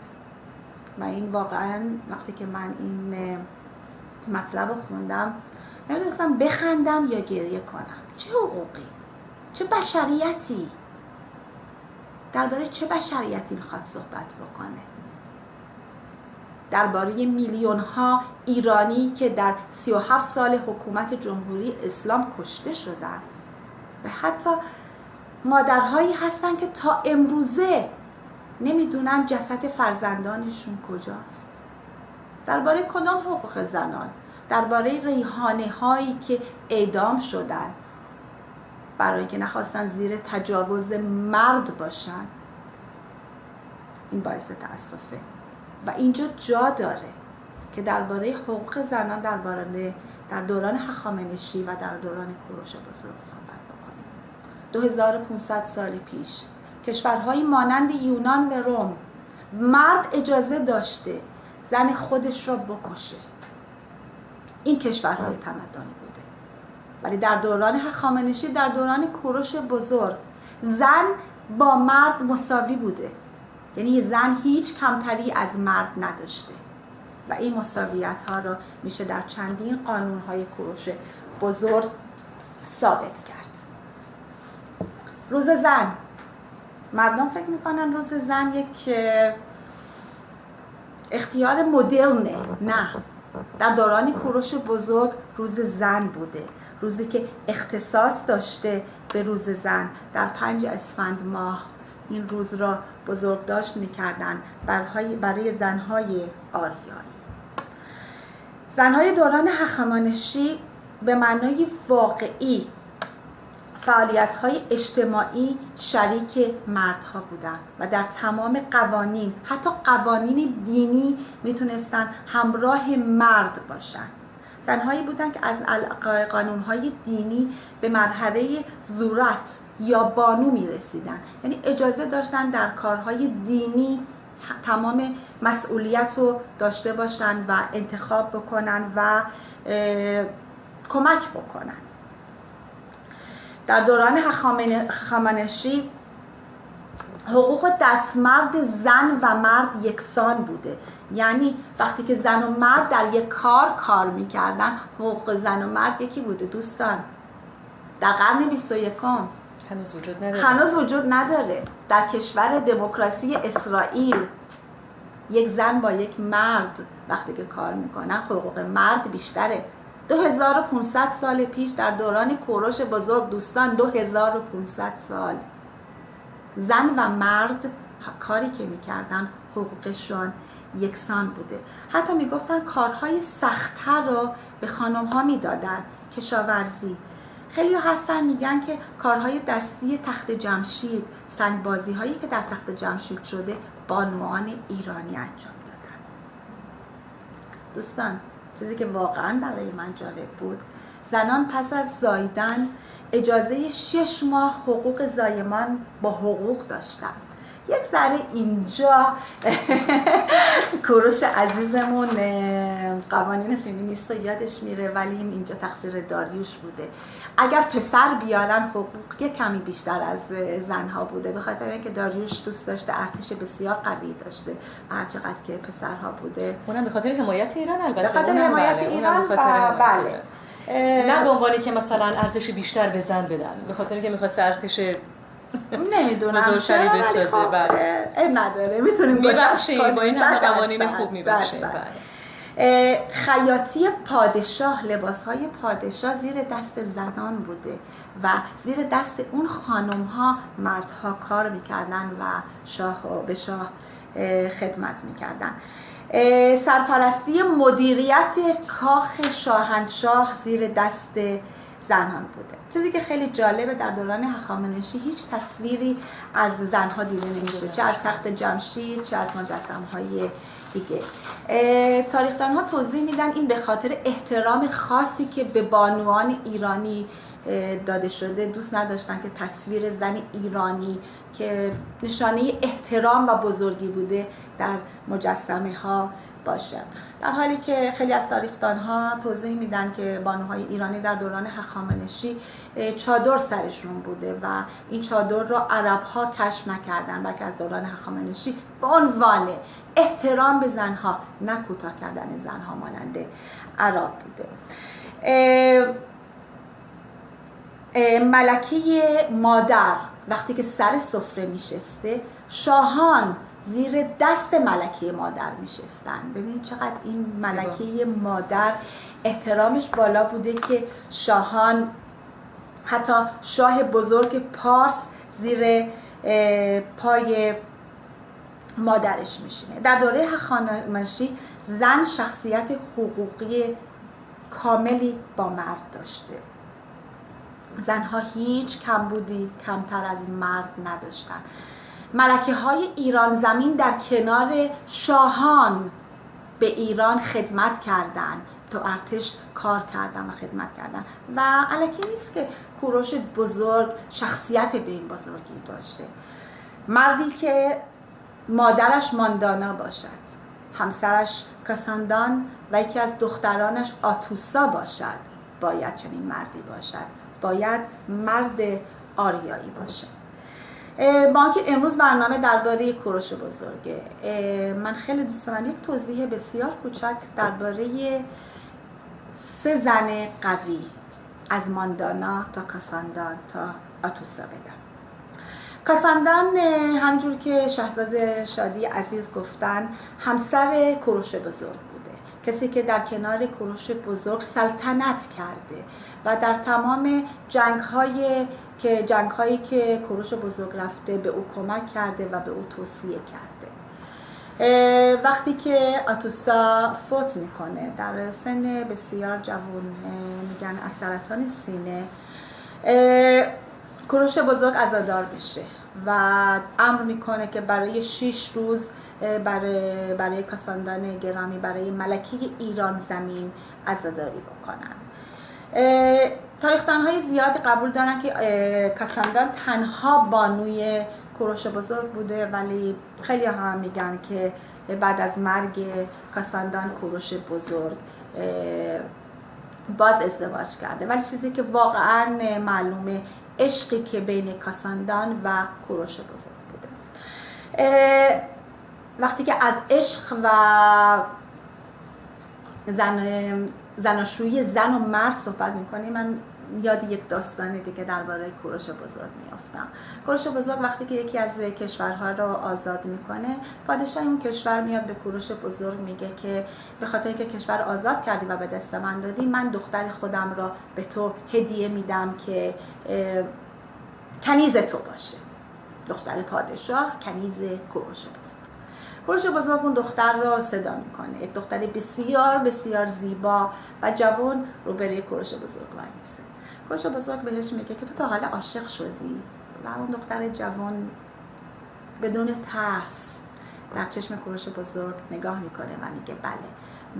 و این واقعا وقتی که من این مطلب رو خوندم نمیدونستم بخندم یا گریه کنم. چه حقوقی؟ چه بشریتی؟ درباره چه بشریتی میخواد صحبت بکنه؟ درباره میلیون ها ایرانی که در 37 سال حکومت جمهوری اسلام کشته شدن و حتی مادرهایی هستن که تا امروزه نمیدونن جسد فرزندانشون کجاست. درباره کدام حقوق زنان؟ درباره ریحانه هایی که اعدام شدن برای اینکه نخواستن زیر تجاوز مرد باشن. این باعث تأسفه و اینجا جا داره که درباره حقوق زنان در دوران هخامنشی و در دوران کوروش بزرگ صحبت بکنیم. 2500 سال پیش کشورهایی مانند یونان و روم مرد اجازه داشته زن خودش را بکشه. این کشورهای تمدنی بوده. ولی در دوران هخامنشی، در دوران کوروش بزرگ، زن با مرد مساوی بوده. یعنی زن هیچ کمتری از مرد نداشته و این مساویت ها رو میشه در چندین قانون های کوروش بزرگ ثابت کرد. روز زن، مردم فکر میکنن روز زن یک اختیار مدرنه. نه، در دوران کوروش بزرگ روز زن بوده، روزی که اختصاص داشته به روز زن. در 5 اسفند ماه این روز را بزرگداشت میکردن برای زنهای آریایی. زنهای دوران هخامنشی به معنای واقعی فعالیت‌های اجتماعی شریک مردها بودند و در تمام قوانین، حتی قوانین دینی، میتونستن همراه مرد باشند. زنهایی بودند که از قانون‌های دینی به مرحله زورت یا بانو میرسیدن، یعنی اجازه داشتن در کارهای دینی تمام مسئولیت رو داشته باشن و انتخاب بکنن و کمک بکنن. در دوران هخامنشی حقوق دستمرد زن و مرد یکسان بوده، یعنی وقتی که زن و مرد در یک کار میکردن حقوق زن و مرد یکی بوده. دوستان، در قرن 21 هنوز وجود نداره. در کشور دموکراسی اسرائیل یک زن با یک مرد وقتی که کار میکنن حقوق مرد بیشتره. 2500 سال پیش در دوران کوروش بزرگ، دوستان، 2500 سال زن و مرد کاری که میکردن حقوقشون یکسان بوده. حتی میگفتن کارهای سخت‌تر رو به خانم‌ها میدادن. کشاورزی، خیلی هستن میگن که کارهای دستی تخت جمشید، سنگبازی هایی که در تخت جمشید شده بانوان ایرانی انجام دادن. دوستان، چیزی که واقعا برای من جالب بود، زنان پس از زاییدن اجازه 6 ماه حقوق زایمان با حقوق داشتن. یک ذره اینجا کوروش عزیزمون قوانین فمینیست رو یادش میره، ولی اینجا تقصیر داریوش بوده. اگر پسر بیارن حقوق یک کمی بیشتر از زنها بوده، به خاطر اینکه داریوش دوست داشته ارتش بسیار قوی داشته، هر چقدر که پسرها بوده. اونم به خاطر حمایت ایران، البته به خاطر حمایت ایران. بله، نه به عنوانی که مثلا ارتش بیشتر به زن بدن، به خاطر اینکه می‌خواست ارتش نمیدونم چرا، ولی خب نداره، میتونیم میبخشیم با این همه قوانین خوب میبخشیم. خیاطی پادشاه، لباسهای پادشاه زیر دست زنان بوده و زیر دست اون خانم ها مردها کار میکردن و به شاه خدمت میکردن. سرپرستی مدیریت کاخ شاهنشاه زیر دست زنان بوده. چیزی که خیلی جالبه، در دوران هخامنشی هیچ تصویری از زنها دیده نمیشه، چه از تخت جمشید چه از مجسمه‌های دیگه. تاریخ‌دان‌ها ها توضیح میدن این به خاطر احترام خاصی که به بانوان ایرانی داده شده، دوست نداشتن که تصویر زن ایرانی که نشانه احترام و بزرگی بوده در مجسمه ها باشد. در حالی که خیلی از تاریخ‌دان‌ها توضیح میدن که بانوهای ایرانی در دوران هخامنشی چادر سرشون بوده و این چادر را عرب‌ها کشف نکردن، بلکه از دوران هخامنشی به عنوان احترام به زنها، نه کوتاه کردن زنها مانند عرب بوده. ملکه مادر وقتی که سر سفره میشسته، شاهان زیر دست ملکه مادر میشستن. ببینید چقدر این ملکه مادر احترامش بالا بوده که شاهان، حتی شاه بزرگ پارس، زیر پای مادرش میشینه. در دوره هخامنشی زن شخصیت حقوقی کاملی با مرد داشته. زنها هیچ کمبودی کمتر از مرد نداشتن. ملکه های ایران زمین در کنار شاهان به ایران خدمت کردند، تو ارتش کار کردن و خدمت کردن و الکی نیست که کوروش بزرگ شخصیت به این بزرگی داشته. مردی که مادرش ماندانا باشد، همسرش کاساندان و یکی از دخترانش آتوسا باشد، باید چنین مردی باشد، باید مرد آریایی باشد. ما که امروز برنامه درباره کوروش بزرگه، من خیلی دوست دارم یک توضیح بسیار کوچک درباره 3 زن قوی از ماندانا تا کاساندان تا آتوسا بدم. کاساندان همجور که شاهزاده شادی عزیز گفتن که کوروش بزرگ بوده، کسی که در کنار کوروش بزرگ سلطنت کرده و در تمام جنگ‌هایی که کوروش بزرگ رفته به او کمک کرده و به او توصیه کرده. وقتی که آتوسا فوت میکنه در سن بسیار جوان، میگن از سرطان سینه، کوروش بزرگ عزادار بشه و امر میکنه که برای 6 روز برای کاساندان گرامی، برای ملکه ایران زمین عزاداری بکنن. تاریخ‌دان‌های زیاد قبول دارن که کاساندان تنها بانوی کوروش بزرگ بوده، ولی خیلی ها میگن که بعد از مرگ کاساندان کوروش بزرگ باز ازدواج کرده، ولی چیزی که واقعا معلومه عشقی که بین کاساندان و کوروش بزرگ بوده. وقتی که از عشق و زناشویی زن و مرد صحبت میکنیم، من یاد یک داستان دیگه درباره کوروش بزرگ میافتم. کوروش بزرگ وقتی که یکی از کشورها رو آزاد میکنه، پادشاه اون کشور میاد به کوروش بزرگ میگه که به خاطر اینکه کشور آزاد کردی و به دست من دادی، من دختر خودم رو به تو هدیه میدم که کنیز تو باشه. دختر پادشاه کنیز کوروش بزرگ. کوروش بزرگ اون دختر را صدا میکنه، یک دختر بسیار بسیار زیبا و جوان روبروی کوروش بزرگ وایسه. کوروش بزرگ بهش میگه که تو تا حالا عاشق شدی؟ و اون دختر جوان بدون ترس در چشم کوروش بزرگ نگاه میکنه و میگه بله،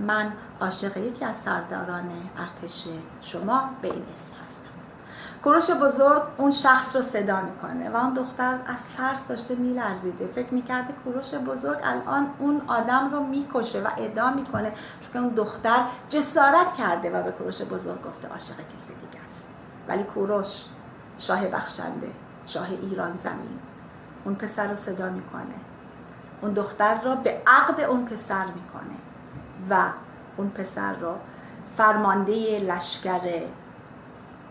من عاشق یکی از سرداران ارتش شما به این اسم هستم. کوروش بزرگ اون شخص رو صدا میکنه و اون دختر از ترس داشته میلرزیده، فکر میکرده کوروش بزرگ الان اون آدم رو میکشه و اعدام میکنه، چون اون دختر جسارت کرده و به کوروش بزرگ گفته عاشق کسی دیگه است. ولی کوروش شاه بخشنده، شاه ایران زمین، اون پسر رو صدا میکنه، اون دختر رو به عقد اون پسر میکنه و اون پسر رو فرمانده لشکر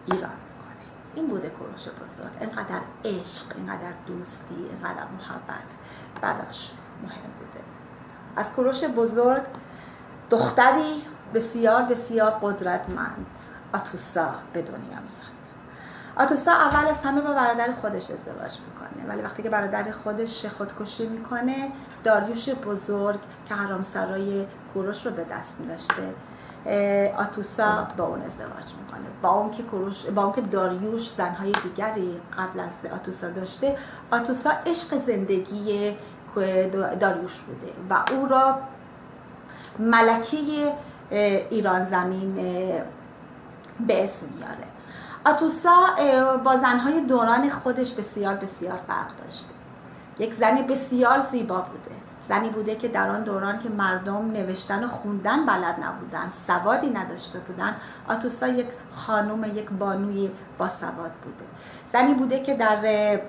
ایران. این بوده کوروش بزرگ. اینقدر عشق، اینقدر دوستی، اینقدر محبت براش مهم بوده. از کوروش بزرگ دختری بسیار بسیار قدرتمند، آتوسا، به دنیا میاد. آتوسا اول از همه با برادر خودش ازدواج میکنه، ولی وقتی که برادر خودش خودکشی میکنه، داریوش بزرگ که حرمسرای کوروش رو به دست داشته، آتوسا با اون ازدواج میکنه. با اون که داریوش زنهای دیگری قبل از آتوسا داشته، آتوسا عشق زندگی داریوش بوده و او را ملکه ایران زمین به اسم میاره. آتوسا با زنهای دوران خودش بسیار بسیار فرق داشته. یک زن بسیار زیبا بوده، زنی بوده که در آن دوران که مردم نوشتن و خوندن بلد نبودن، سوادی نداشته بودن، آتوسا یک خانم، یک بانوی باسواد بوده. زنی بوده که در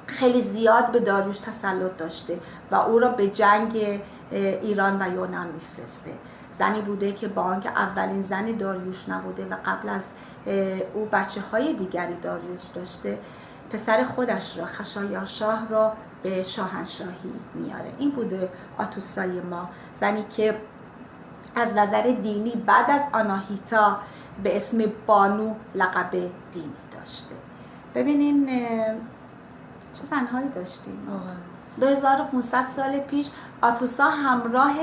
خیلی زیاد به داریوش تسلط داشته و او را به جنگ ایران و یونان میفرسته. زنی بوده که با آنکه اولین زن داریوش نبوده و قبل از او بچه‌های دیگری داریوش داشته، پسر خودش را، خشایارشاه را به شاهنشاهی میاره. این بوده آتوسای ما، زنی که از نظر دینی بعد از آناهیتا به اسم بانو لقب دینی داشته. ببینین چه زنهایی داشتیم. 2500 سال پیش آتوسا همراه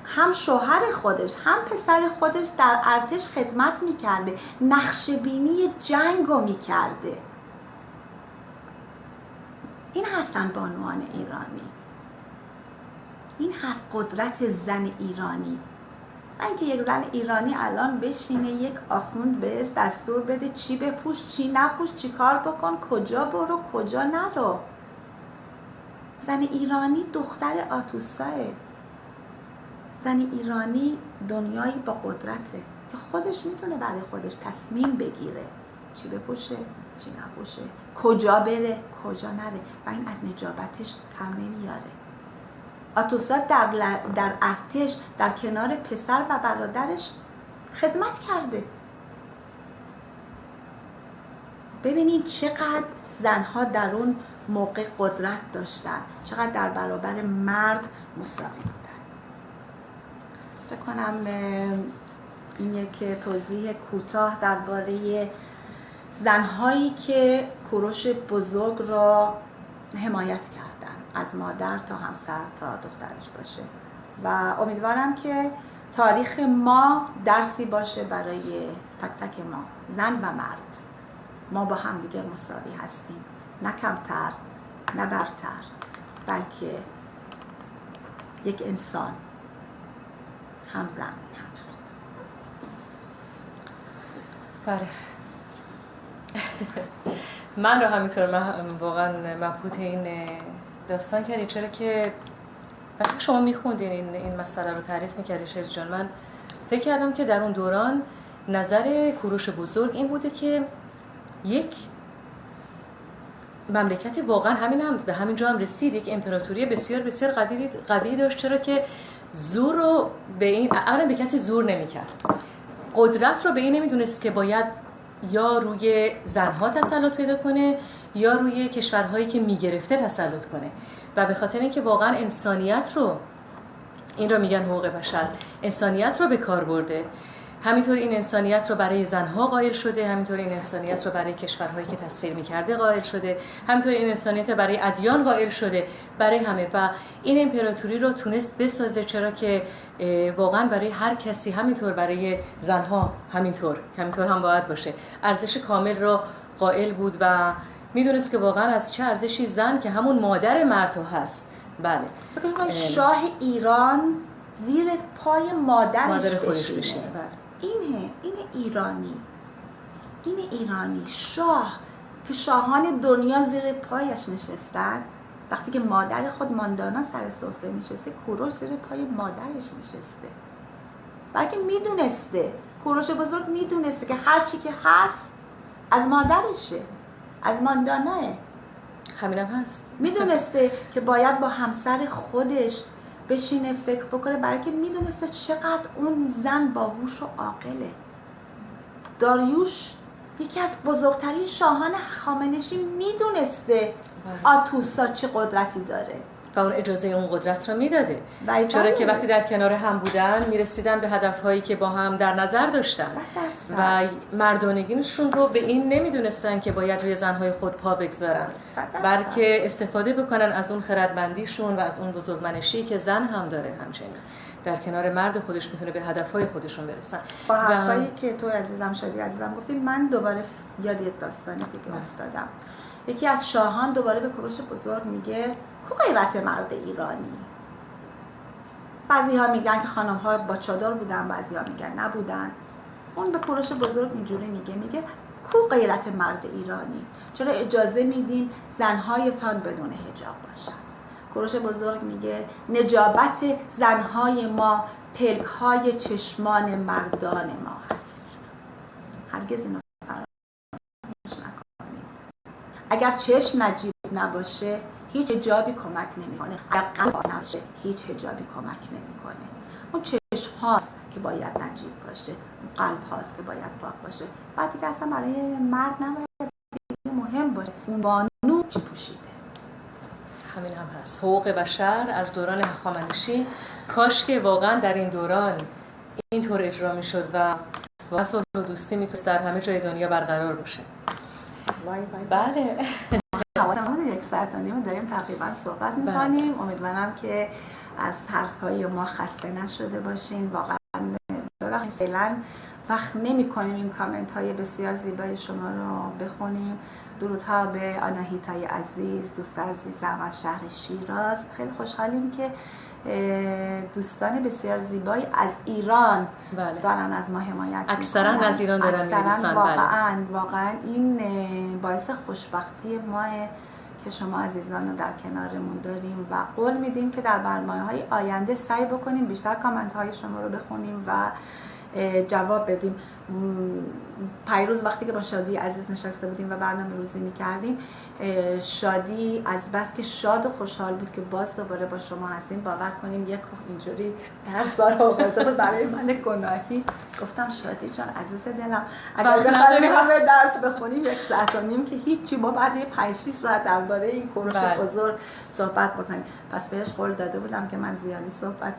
هم شوهر خودش هم پسر خودش در ارتش خدمت میکرده، نقشه بینی جنگ رو میکرده. این هستن بانوان ایرانی، این هست قدرت زن ایرانی. نه اینکه یک زن ایرانی الان بشینه یک آخوند بهش دستور بده چی بپوش چی نپوش، چی کار بکن، کجا برو کجا نرو. زن ایرانی دختر آتوساه. زن ایرانی دنیایی با قدرته که خودش میتونه برای خودش تصمیم بگیره چی بپوشه چی نپوشه، کجا بره کجا نره، و این از نجابتش کم نمیاره. آتوسا در ارتش در کنار پسر و برادرش خدمت کرده. ببینید چقدر زنها در اون موقع قدرت داشتن، چقدر در برابر مرد مساوی بودن. فکر کنم این یک توضیح کوتاه درباره زنهایی که کوروش بزرگ را حمایت کردن، از مادر تا همسر تا دخترش باشه، و امیدوارم که تاریخ ما درسی باشه برای تک تک ما، زن و مرد. ما با هم دیگه مساوی هستیم، نه کمتر نه برتر، بلکه یک انسان، هم زن هم مرد. بله. من رو همینطور واقعا مبهوت این داستان کردین، چرا که وقتی شما میخوندین این مسئله رو تعریف میکردی شیرین جان، من فکر کردم که در اون دوران نظر کوروش بزرگ این بوده که یک مملکتی واقعا به همین جا هم رسید، یک امپراتوری بسیار بسیار قوی داشت، چرا که زور رو به این اولا به کسی زور نمیکرد، قدرت رو به این نمیدونست که باید یا روی زنها تسلط پیدا کنه یا روی کشورهایی که میگرفته تسلط کنه، و به خاطر اینکه واقعا انسانیت رو، این رو میگن حقوق بشر، انسانیت رو به کار برده، همینطور این انسانیت رو برای زنها قائل شده، همینطور این انسانیت رو برای کشورهایی که تسخیر میکرده قائل شده، همینطور این انسانیت رو برای ادیان قائل شده، برای همه، و این امپراتوری رو تونست بسازه، چرا که واقعا برای هر کسی، همینطور برای زنها همینطور هم باید باشه، ارزش کامل رو قائل بود و میدونست که واقعا از چه ارزشی زن که همون مادر مرد هست. بله، شاه ایران زیر پای مادر خودش بشینه. این ایرانی شاه که شاهان دنیا زیر پایش نشستن. وقتی که مادر خود ماندانا سر سفره نشسته، کوروش زیر پای مادرش نشسته، بلکه میدونسته، کوروش بزرگ میدونسته که هر چی که هست از مادرشه، از مانداناه. همینم هست. میدونسته که باید با همسر خودش بشینه فکر بکنه، برای که میدونسته چقدر اون زن باهوش و عاقله. داریوش یکی از بزرگترین شاهان هخامنشی میدونسته آتوسا چه قدرتی داره و اون اجازه اون قدرت رو میداده، چرا که وقتی در کنار هم بودن میرسیدن به هدفهایی که با هم در نظر داشتن و مردانگیشون رو به این نمیدونستن که باید روی زنهای خود پا بگذارن، بلکه استفاده بکنن از اون خردمندیشون و از اون بزرگمنشی که زن هم داره، همچنین در کنار مرد خودش میتونه به هدفهای خودشون برسن. با حرفایی که تو عزیزم شادی عزیزم گفتی، من دوباره یاد یک داستانی دیگه افتادم. یکی از شاهان دوباره به کوروش بزرگ میگه کو غیرت مرد ایرانی. بعضی ها میگن که خانم ها با چادر بودن، بعضی ها میگن نبودن. اون به کوروش بزرگ اینجوری میگه کو غیرت مرد ایرانی، چرا اجازه میدین زنهایتان بدون حجاب باشن؟ کوروش بزرگ میگه نجابت زنهای ما پلک‌های چشمان مردان ما هست. هرگز اینو فراموش نکنیم. اگر چشم نجیب نباشه هیچ حجابی کمک نمیکنه، اگر قلب نباشه هیچ حجابی کمک نمیکنه. اون چشم هاست که باید نجیب باشه، اون قلب هاست که باید پاک باشه. بعد دیگه اصلا برای مرد نباید مهم باشه اون بانو چی پوشیده. همین هم هست. حقوق بشر از دوران هخامنشی، کاش که واقعا در این دوران اینطور اجرا میشد و واقعا صلح و دوستی میتونست در همه جای دنیا برقرار باشه. وای وای. بله. حواسم بود یک ساعت و نیم داریم تقریبا صحبت میکنیم. امیدوارم که از حرفهای ما خسته نشده باشین. واقعا ببخشید فعلا وقت نمی کنیم این کامنت های بسیار زیبای شما رو بخونیم. درودها به آناهیتای عزیز، دوست عزیزم از شهر شیراز. خیلی خوشحالیم که دوستان بسیار زیبایی از ایران دارن از ما حمایت اکثرا از ایران دارن می‌نویسن. واقعا این باعث خوشبختی ماه که شما عزیزان رو در کنارمون داریم و قول میدیم که در برنامه‌های آینده سعی بکنیم بیشتر کامنت های شما رو بخونیم و جواب بدیم. پیروز وقتی که با شادی عزیز نشسته بودیم و برنامه روزی میکردیم، شادی از بس که شاد و خوشحال بود که باز دوباره با شما هستیم، باور کنیم یک اینجوری درس آورده بود برای من گناهی. گفتم شادی جان عزیز دلم، اگر بخوایم همه درس بخونیم 1 ساعت و نیم که هیچی، ما بعد 5-6 ساعت درباره این کوروش بزرگ صحبت بکنیم. پس بهش قول داده بودم که من زیادی صحبت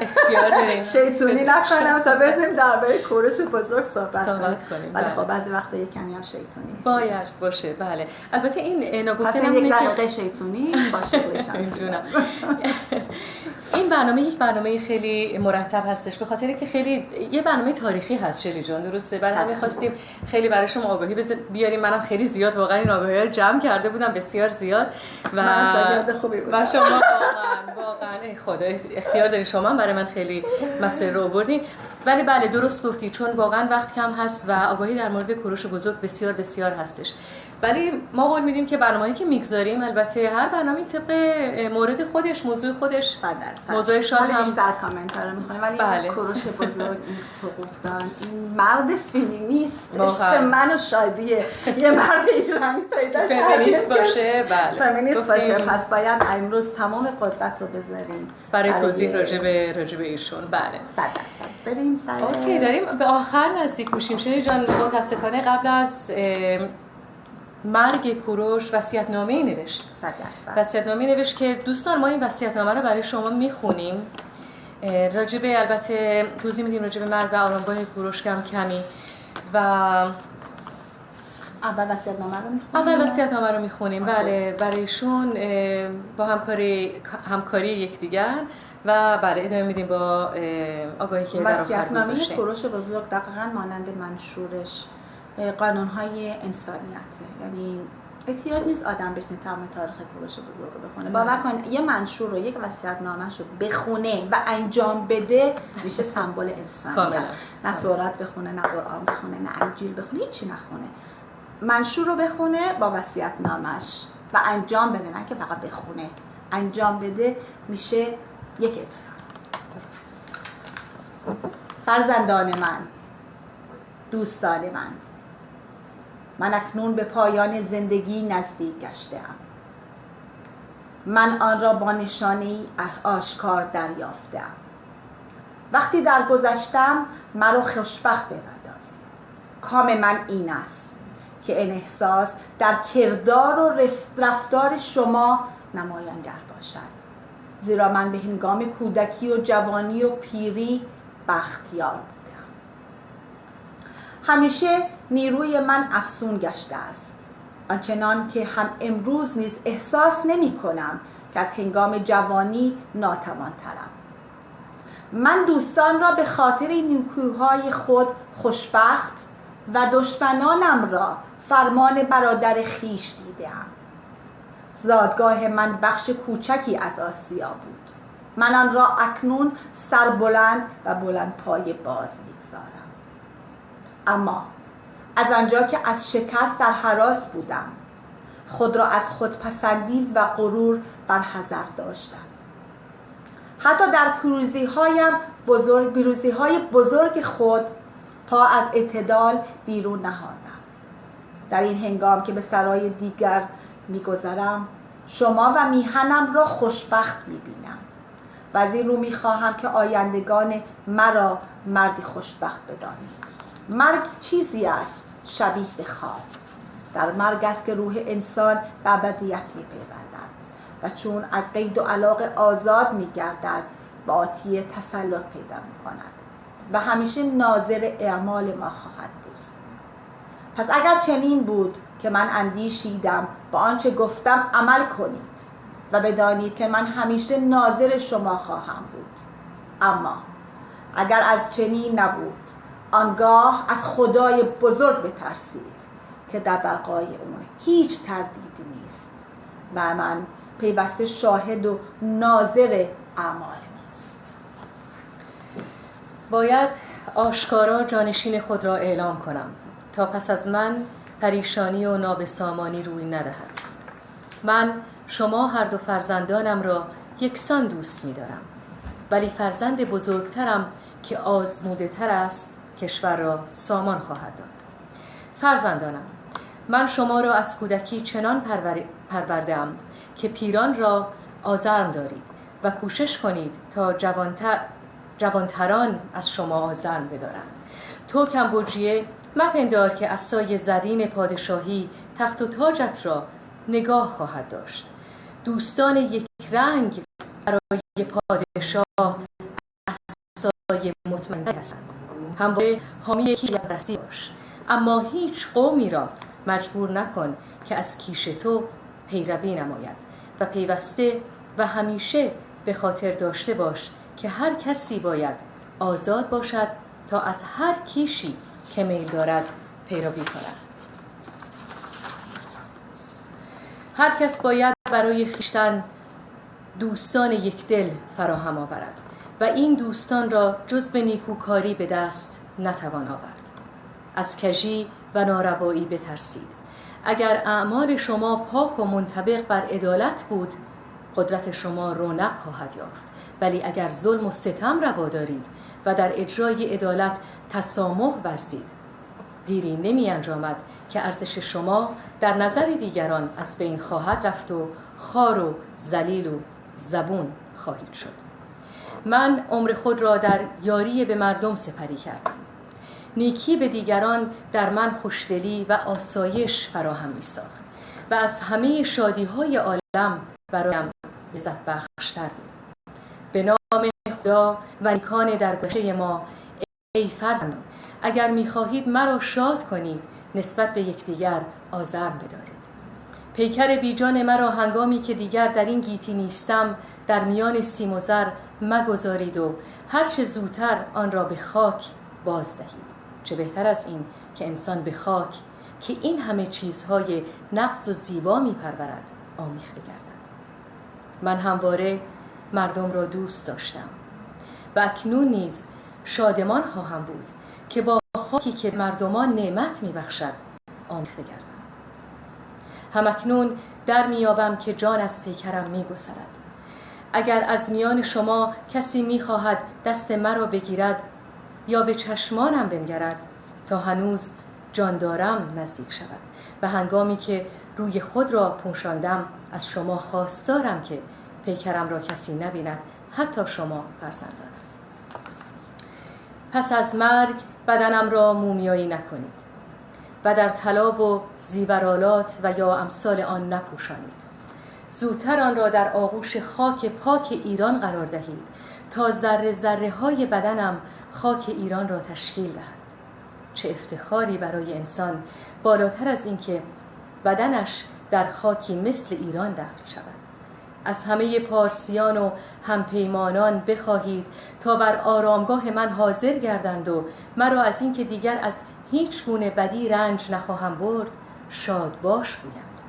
اختیار داریم شیطونی نکنم تا بتونیم درباره کوروش بزرگ صحبت کنیم. ولی خب بعضی وقتا یه کمی هم شیطونی باید باشه. بله البته این نگفتنم یک دقیقه شیطونی باشه این برنامه یک برنامه خیلی مرتب هستش، به خاطر که خیلی یه برنامه تاریخی هست شلی جان، درسته؟ برای همین خواستیم خیلی برای شما آگاهی بیاریم. منم خیلی زیاد واقعا این آگاهی رو جمع کرده بودم، بسیار زیاد، و من شاگرد خوبی بودم و شما واقعا خدا اختیار داری، شما برای من خیلی مسئله رو آوردین. ولی بله درست گفتی، چون واقعا وقت کم هست و آگاهی در مورد کوروش بزرگ بسیار بسیار هستش. ولی ما قول میدیم که برنامه‌ای که میگذاریم، البته هر برنامه‌ای طبق مورد خودش، موضوع خودش، موضوع شاد هم بیشتر کامنت‌ها رو می‌خونیم. ولی کوروش بزرگ این حقوقدان، این مرد فمینیست، عشق من و شادیه، یه مرد ایرانی پیدا فمینیست باشه. بله فمینیست باشه. پس باید امروز تمام قدرت رو بذاریم برای توضیح راجع به ایشون. بله 100%. بریم سر اوکی، داریم به آخر نزدیک میشیم. شری جان متاسفانه قبل از مرگ کوروش وصیت‌نامه‌ای نوشت. وصیت‌نامه‌ای نوشت که دوستان ما این وصیت‌نامه رو برای شما میخونیم. راجبه البته توضیح میدیم راجبه مرگ و آرامگاه کوروش کمی و اول وصیت‌نامه رو میخونیم. بله برایشون با همکاری یکدیگر و بله ادامه میدیم با آگاهی که در آخر گذاشتیم. وصیت‌نامه کوروش بزرگ دقیقاً مانند منشورش قانون‌های انسانیته، یعنی احتیاج نیست آدم بشینه تمام تاریخ کوروش بزرگ رو بخونه. باور کن یه منشور رو، یک وصیت‌نامه‌ش رو بخونه و انجام بده میشه سمبل انسانیت. نه تورات بخونه، نه قرآن بخونه، نه انجیل بخونه، هیچی نخونه. منشور رو بخونه با وصیت‌نامه‌اش و انجام بده، نه که فقط بخونه، انجام بده، میشه یک انسان. فرزندان من، دوستان من اکنون به پایان زندگی نزدیک گشته‌ام. من آن را با نشانه‌ای آشکار دریافته‌ام. وقتی درگذشتم مرا خوشبخت بپندازید. کام من این است که این احساس در کردار و رفتار شما نمایانگر باشد، زیرا من به هنگام کودکی و جوانی و پیری بختیار بودم. همیشه نیروی من افزون گشته است، آنچنان که هم امروز نیز احساس نمی کنم که از هنگام جوانی ناتوان‌ترم. من دوستان را به خاطر نیکوهای خود خوشبخت و دشمنانم را فرمان برادر خیش دیدم. زادگاه من بخش کوچکی از آسیا بود. من آن را اکنون سربلند و بلند پای باز می‌گذارم. اما از آنجا که از شکست در هراس بودم، خود را از خودپسندی و غرور برحذر داشتم. حتی در پیروزی‌های بزرگ خود پا از اعتدال بیرون نهادم. در این هنگام که به سرای دیگر می‌گذرم، شما و میهنم را خوشبخت می‌بینم و از این رو می‌خواهم که آیندگان مرا مردی خوشبخت بدانید. مرگ چیزی است شبیه به خواب. در مرگ است که روح انسان به ابدیت می‌پیوندد و چون از قید و علاقه آزاد می‌گردد به آتیه تسلط پیدا می‌کند و همیشه ناظر اعمال ما خواهد بود. پس اگر چنین بود که من اندیشیدم با آنچه گفتم عمل کنید و بدانید که من همیشه ناظر شما خواهم بود. اما اگر از چنین نبود، آنگاه از خدای بزرگ بترسید که در بقای اون هیچ تردیدی نیست و من پیوسته شاهد و ناظر اعمال ماست. باید آشکارا جانشین خود را اعلام کنم تا پس از من پریشانی و نابسامانی روی ندهد. من شما هر دو فرزندانم را یکسان دوست می‌دارم، ولی فرزند بزرگترم که آزموده تر است کشور را سامان خواهد داد. فرزندانم، من شما را از کودکی چنان پرورده‌ام که پیران را آزرم دارید و کوشش کنید تا جوانتران از شما آزرم بدارند. تو کمبوجیه مپندار که عصای زرین پادشاهی تخت و تاجت را نگاه خواهد داشت. دوستان یک رنگ برای پادشاه عصای مطمئن هستند. همواره حامی یکی از دستی باش، اما هیچ قومی را مجبور نکن که از کیش تو پیروی نماید و پیوسته و همیشه به خاطر داشته باش که هر کسی باید آزاد باشد تا از هر کیشی که میل دارد پیروی کند. هر کس باید برای خویشتن دوستان یک دل فراهم آورد و این دوستان را جز به نیکوکاری به دست نتوان آورد. از کژی و ناروایی بترسید. اگر اعمال شما پاک و منطبق بر عدالت بود، قدرت شما رونق خواهد یافت. ولی اگر ظلم و ستم روا دارید و در اجرای عدالت تسامح ورزید، دیری نمی انجامد که ارزش شما در نظر دیگران از بین خواهد رفت و خوار و ذلیل و زبون خواهید شد. من عمر خود را در یاری به مردم سپری کردم. نیکی به دیگران در من خوشدلی و آسایش فراهم می ساخت و از همه شادی‌های عالم برایم لذت بخشتر بود. به نام خدا و نیکان در گذشته ما، ای فرزندان، اگر می‌خواهید مرا شاد کنید، نسبت به یکدیگر آزرم بدارید. پیکر بیجان مرا هنگامی که دیگر در این گیتی نیستم در میان سیم و زر مگذارید و هر چه زودتر آن را به خاک باز دهید. چه بهتر از این که انسان به خاک که این همه چیزهای نغز و زیبا می‌پرورد آمیخته گردد. من همواره مردم را دوست داشتم و اکنون نیز شادمان خواهم بود که با خاکی که مردمان نعمت می‌بخشد آمیخته گردم. همکنون در میابم که جان از پیکرم می‌گسلد. اگر از میان شما کسی می‌خواهد دست مرا بگیرد یا به چشمانم بنگرد تا هنوز جان دارم نزدیک شود و هنگامی که روی خود را پوشاندم از شما خواستارم که پیکرم را کسی نبیند، حتی شما فرزندانم. پس از مرگ بدنم را مومیایی نکنید و در طلا و زیورآلات و یا امثال آن نپوشانید. زودتر آن را در آغوش خاک پاک ایران قرار دهید تا ذره ذره های بدنم خاک ایران را تشکیل دهد. چه افتخاری برای انسان بالاتر از این که بدنش در خاکی مثل ایران دفن شود. از همه پارسیان و همپیمانان بخواهید تا بر آرامگاه من حاضر گردند و مرا از این که دیگر از هیچ گونه بدی رنج نخواهم برد شاد باش گویند.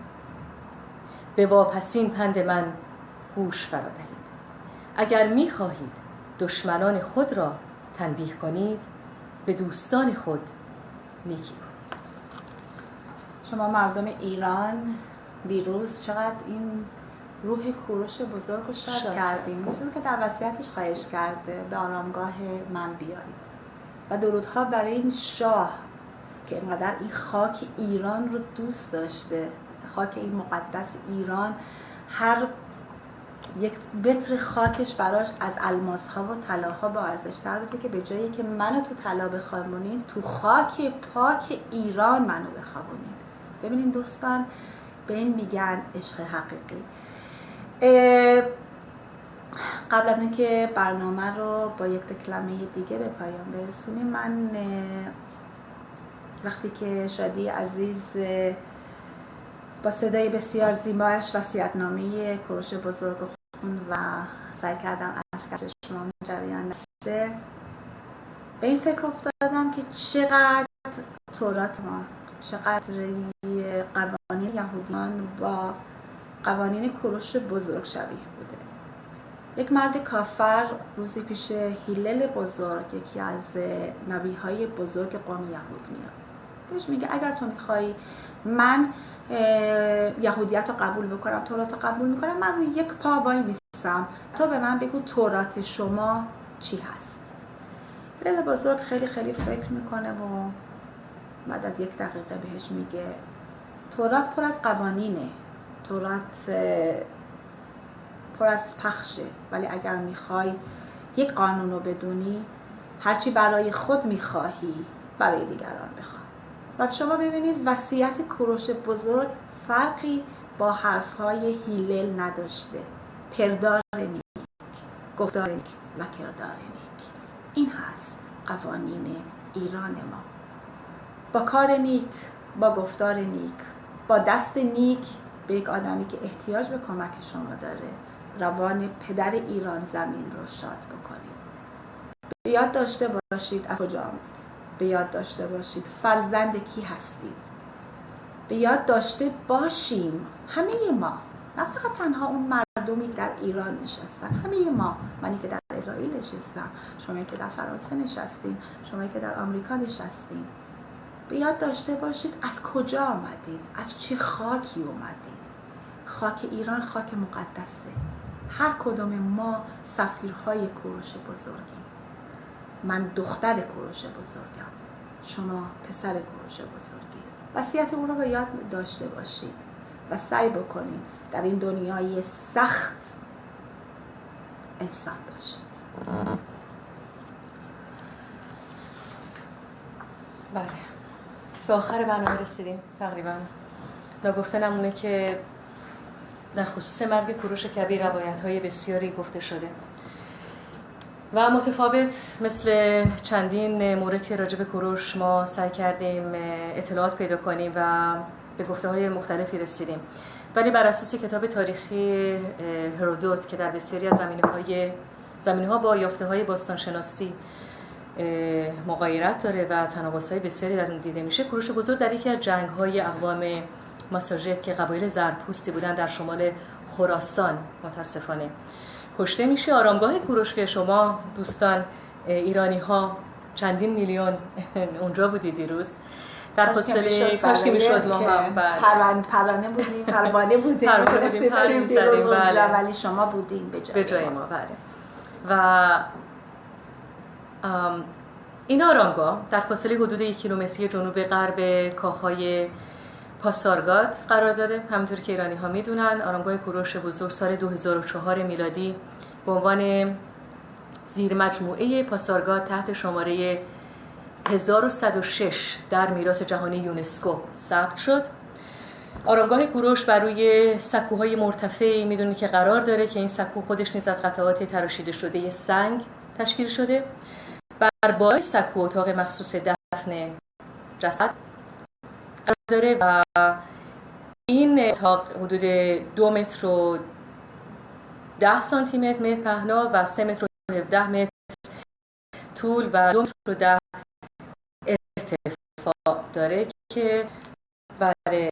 به واپسین پند من گوش فرا دهید. اگر می‌خواهید دشمنان خود را تنبیه کنید، به دوستان خود نیکی کنید. شما مردم ایران دیروز چقدر این روح کوروش بزرگ رو شاد کردیم. چون که در وصیتش خواهش کرده به آرامگاه من بیایید و درودها برای این شاه که اینقدر این خاک ایران رو دوست داشته، خاک این مقدس ایران، هر یک متر خاکش براش از الماس ها و طلاها با ارزش تر بوده که به جایی که منو تو طلا بخوابونین، تو خاک پاک ایران منو بخوابونین. ببینین دوستان، به این میگن عشق حقیقی. قبل از اینکه برنامه رو با یک کلمه دیگه به پایان برسونیم، من وقتی که شادی عزیز با صدای بسیار زیبایش وصیت‌نامه کوروش بزرگ خوند و سعی کردم اشک از چشمام جریان نشه. به این فکر افتادم که چقدر تورات ما، چقدر قوانین یهودیان با قوانین کوروش بزرگ شبیه بوده. یک مرد کافر روزی پیش هیلل بزرگ، یکی از نبیهای بزرگ قوم یهود میاد. بهش میگه اگر تو میخوای من یهودیت رو قبول بکنم، تورات رو قبول میکنم، من روی یک پا وای میستم، تو به من بگو تورات شما چی هست. هیلل بزرگ خیلی خیلی فکر میکنه و بعد از 1 دقیقه بهش میگه تورات پر از قوانینه، تورات پر از پخشه، ولی اگر میخوای یک قانون رو بدونی، هرچی برای خود میخواهی برای دیگران بخواه. و شما ببینید وصیت کوروش بزرگ فرقی با حرفهای هیلل نداشته. پردار نیک، گفتار نیک و کردار نیک، این هست قوانین ایران ما. با کار نیک، با گفتار نیک، با دست نیک به یک آدمی که احتیاج به کمک شما داره، روان پدر ایران زمین رو شاد بکنید. به یاد داشته باشید از کجا آمدید، به یاد داشته باشید فرزند کی هستید، به یاد داشته باشیم همه ما، نه فقط تنها اون مردمی که در ایران نشستن، همه ما، منی که در اسرائیل نشستم، شما که در فرانسه نشستیم، شما که در آمریکا نشستیم، به یاد داشته باشید از کجا آمدید، از چه خاکی اومدید. خاک ایران خاک مقدسه. هر کدوم ما سفیرهای کوروش بزرگیم. من دختر کوروش بزرگم، شما پسر کوروش بزرگی. وصیت او رو به یاد داشته باشید و سعی بکنید در این دنیای سخت انسان باشید. بله، به آخر برنامه رسیدیم تقریبا. ناگفته نمونه که در خصوص مرگ کوروش کبیر روایت‌های بسیاری گفته شده و متفاوت. مثل چندین مورد که راجع به کوروش ما سعی کردیم اطلاعات پیدا کنیم و به گفته‌های مختلفی رسیدیم، ولی بر اساس کتاب تاریخی هرودوت که در بسیاری از زمینه‌ها با یافته‌های باستانشناسی مغایرت داره و تناقض‌های بسیاری در اون دیده میشه، کوروش بزرگ در یکی از جنگ‌های اقوام ماساجت که قبایل زرتپوستی بودن در شمال خراسان متاسفانه کشته میشه. آرامگاه کوروش که شما دوستان ایرانی ها چندین میلیون اونجا بودید دیروز، در فاصله کاش که میشد ما هم پروانه بودیم، پروانه بودیم ولی شما بودیم به جای ما. بله. و این آرامگاه در فاصله حدود 1 کیلومتری جنوب غرب کاخهای پاسارگاد قرار داره. همونطوری که ایرانی ها میدونن، آرامگاه کوروش بزرگ سال 2004 میلادی به عنوان زیر مجموعه پاسارگاد تحت شماره 1106 در میراث جهانی یونسکو ثبت شد. آرامگاه کوروش بر روی سکوهای مرتفعی میدونید که قرار داره که این سکو خودش نیز از قطعات تراشیده شده سنگ تشکیل شده. بر بالای سکو اتاق مخصوص دفن جسد قرار داره و این اتاق حدود 2 متر و 10 سانتی متر پهنا و 3 متر و 17 متر طول و 2 متر و 10 ارتفاع داره که برای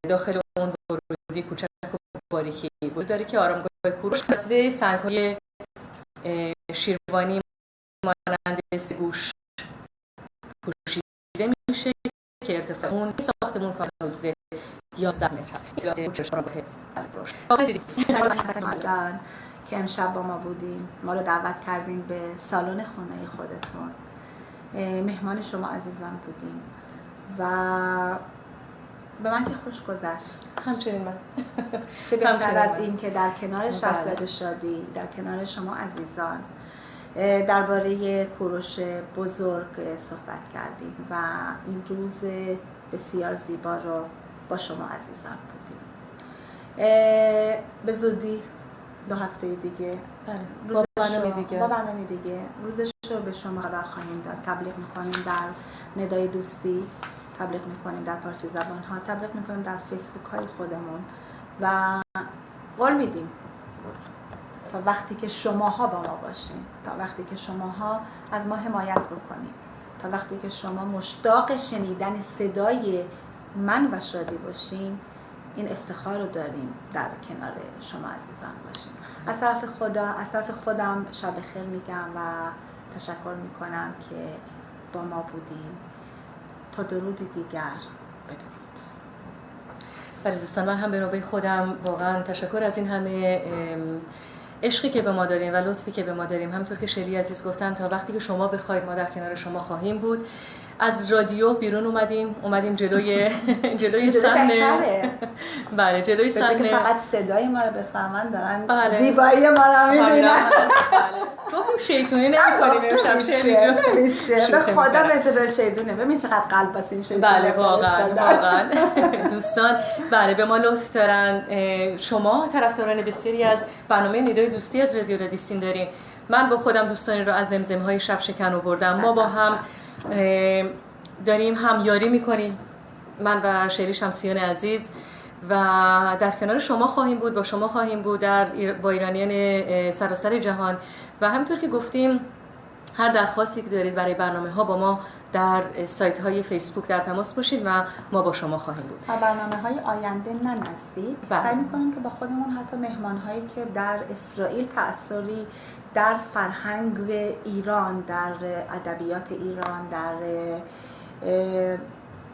داخل اون ورودی کوچک و باریکی بود داره که آرامگاه کوروش از سنگ‌های شیروانی مانند گوش پوشیده میشه که ارتفاع اون ساختمون کامل حدود 11 متر است. که امشب با ما بودیم، ما رو دعوت کردیم به سالن خونه خودتون، مهمان شما عزیزان بودیم و به من که خوش گذشت. همچنین من. چه بهتر از این که در کنار شهزاده شادی، در کنار شما عزیزان درباره کوروش بزرگ صحبت کردیم و این روز بسیار زیبا رو با شما عزیزان بودیم. به زودی 2 هفته دیگه با برنامه دیگه روزش رو به شما خبر خواهیم داد. تبلیغ میکنیم در ندای دوستی، تبلیغ میکنیم در فارسی زبان ها، تبلیغ میکنیم در فیسبوک های خودمون و قول میدیم تا وقتی که شماها با ما باشین، تا وقتی که شماها از ما حمایت بکنید، تا وقتی که شما مشتاق شنیدن صدای من و شادی باشین، این افتخار رو داریم در کنار شما عزیزان باشیم. از طرف خودم شب بخیر میگم و تشکر میکنم که با ما بودیم. تا درودی دیگر، بدرود. بله دوستان، من هم به نوبه خودم واقعا تشکر از این همه عشقی که به ما داریم و لطفی که به ما داریم. همونطور که شلی عزیز گفتن، تا وقتی که شما بخواید ما در کنار شما خواهیم بود. از رادیو بیرون اومدیم جلوی صحنه. بله، جلوی صحنه. فقط صدای ما رو بفهمن دارن. بله. زیبایی ما رو می‌بینن. گفتیم شیطونی نمی‌کنیم امشب شلی جون. به خدا بهتره شیطونه. ببین چقدر قلب واسه این شیطون. بله واقعا دوستان، بله به ما لطف دارن. شما طرفداران بسیاری از برنامه ندای دوستی از رادیو رادیسین دارین. من با خودم دوستانی رو از زمزمه‌های شب شکن آوردم. ما با هم داریم همیاری میکنیم، من و شیری شمسیان عزیز، و در کنار شما خواهیم بود، با شما خواهیم بود با ایرانیان سراسر جهان. و همینطور که گفتیم هر درخواستی که دارید برای برنامه ها با ما در سایت های فیسبوک در تماس باشید و ما با شما خواهیم بود. و برنامه های آینده نه نزدیک سعی میکنیم که با خودمون حتی مهمان هایی که در اسرائیل تأثیری در فرهنگ ایران، در ادبیات ایران، در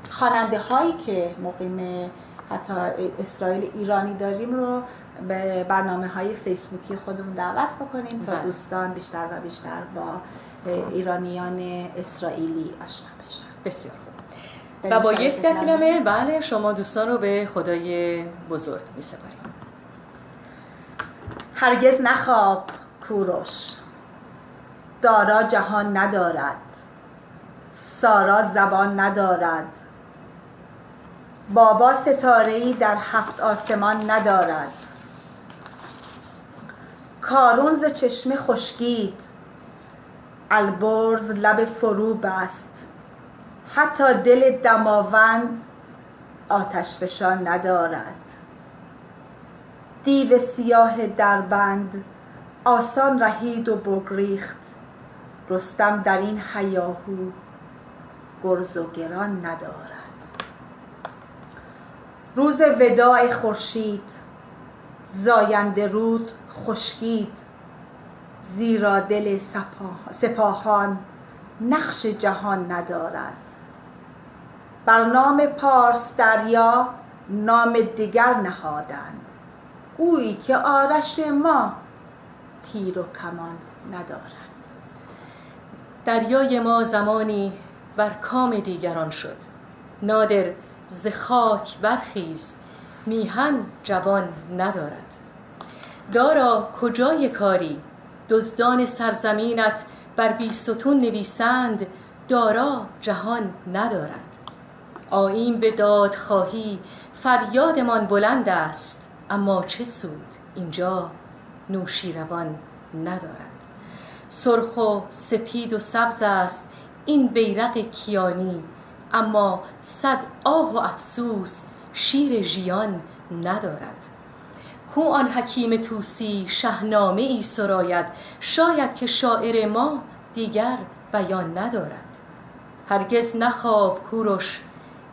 خواننده هایی که مقیم حتی اسرائیل ایرانی داریم رو به برنامه های فیسبوکی خودمون دعوت بکنیم تا دوستان بیشتر و بیشتر با ایرانیان اسرائیلی آشنا بشن. بسیار خوب. و با یک کلمه بله شما دوستان رو به خدای بزرگ می‌سپاریم. هرگز نخواب کوروش، دارا جهان ندارد، سارا زبان ندارد، بابا ستاره‌ای در 7 آسمان ندارد، کارون ز چشمه خشکید، البرز لب فرو بست، حتی دل دماوند آتش فشان ندارد. دیو سیاه دربند آسان رهید و بگریخت، رستم در این هیاهو گرز و گران ندارد. روز وداع خورشید زاینده رود خشکید، زیرا دل سپاهان نقش جهان ندارد. بر نام پارس دریا نام دیگر نهادند، گویی که آرش ما تیر و کمان ندارد. دریای ما زمانی بر کام دیگران شد، نادر ز خاک برخیز میهن جوان ندارد. دارا کجای کاری دزدان سرزمینت بر بیستون نویسند، دارا جهان ندارد. آیین به دادخواهی فریادمان بلند است، اما چه سود اینجا نوشیروان ندارد. سرخ و سپید و سبز است این بیرق کیانی، اما صد آه و افسوس شیر ژیان ندارد. کو آن حکیم طوسی شاهنامه ای سراید، شاید که شاعر ما دیگر بیان ندارد. هرگز نخواب کوروش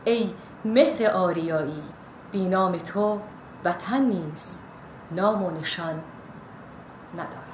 ای مهر آریایی، بی نام تو وطن نیز نام و نشان ندارد.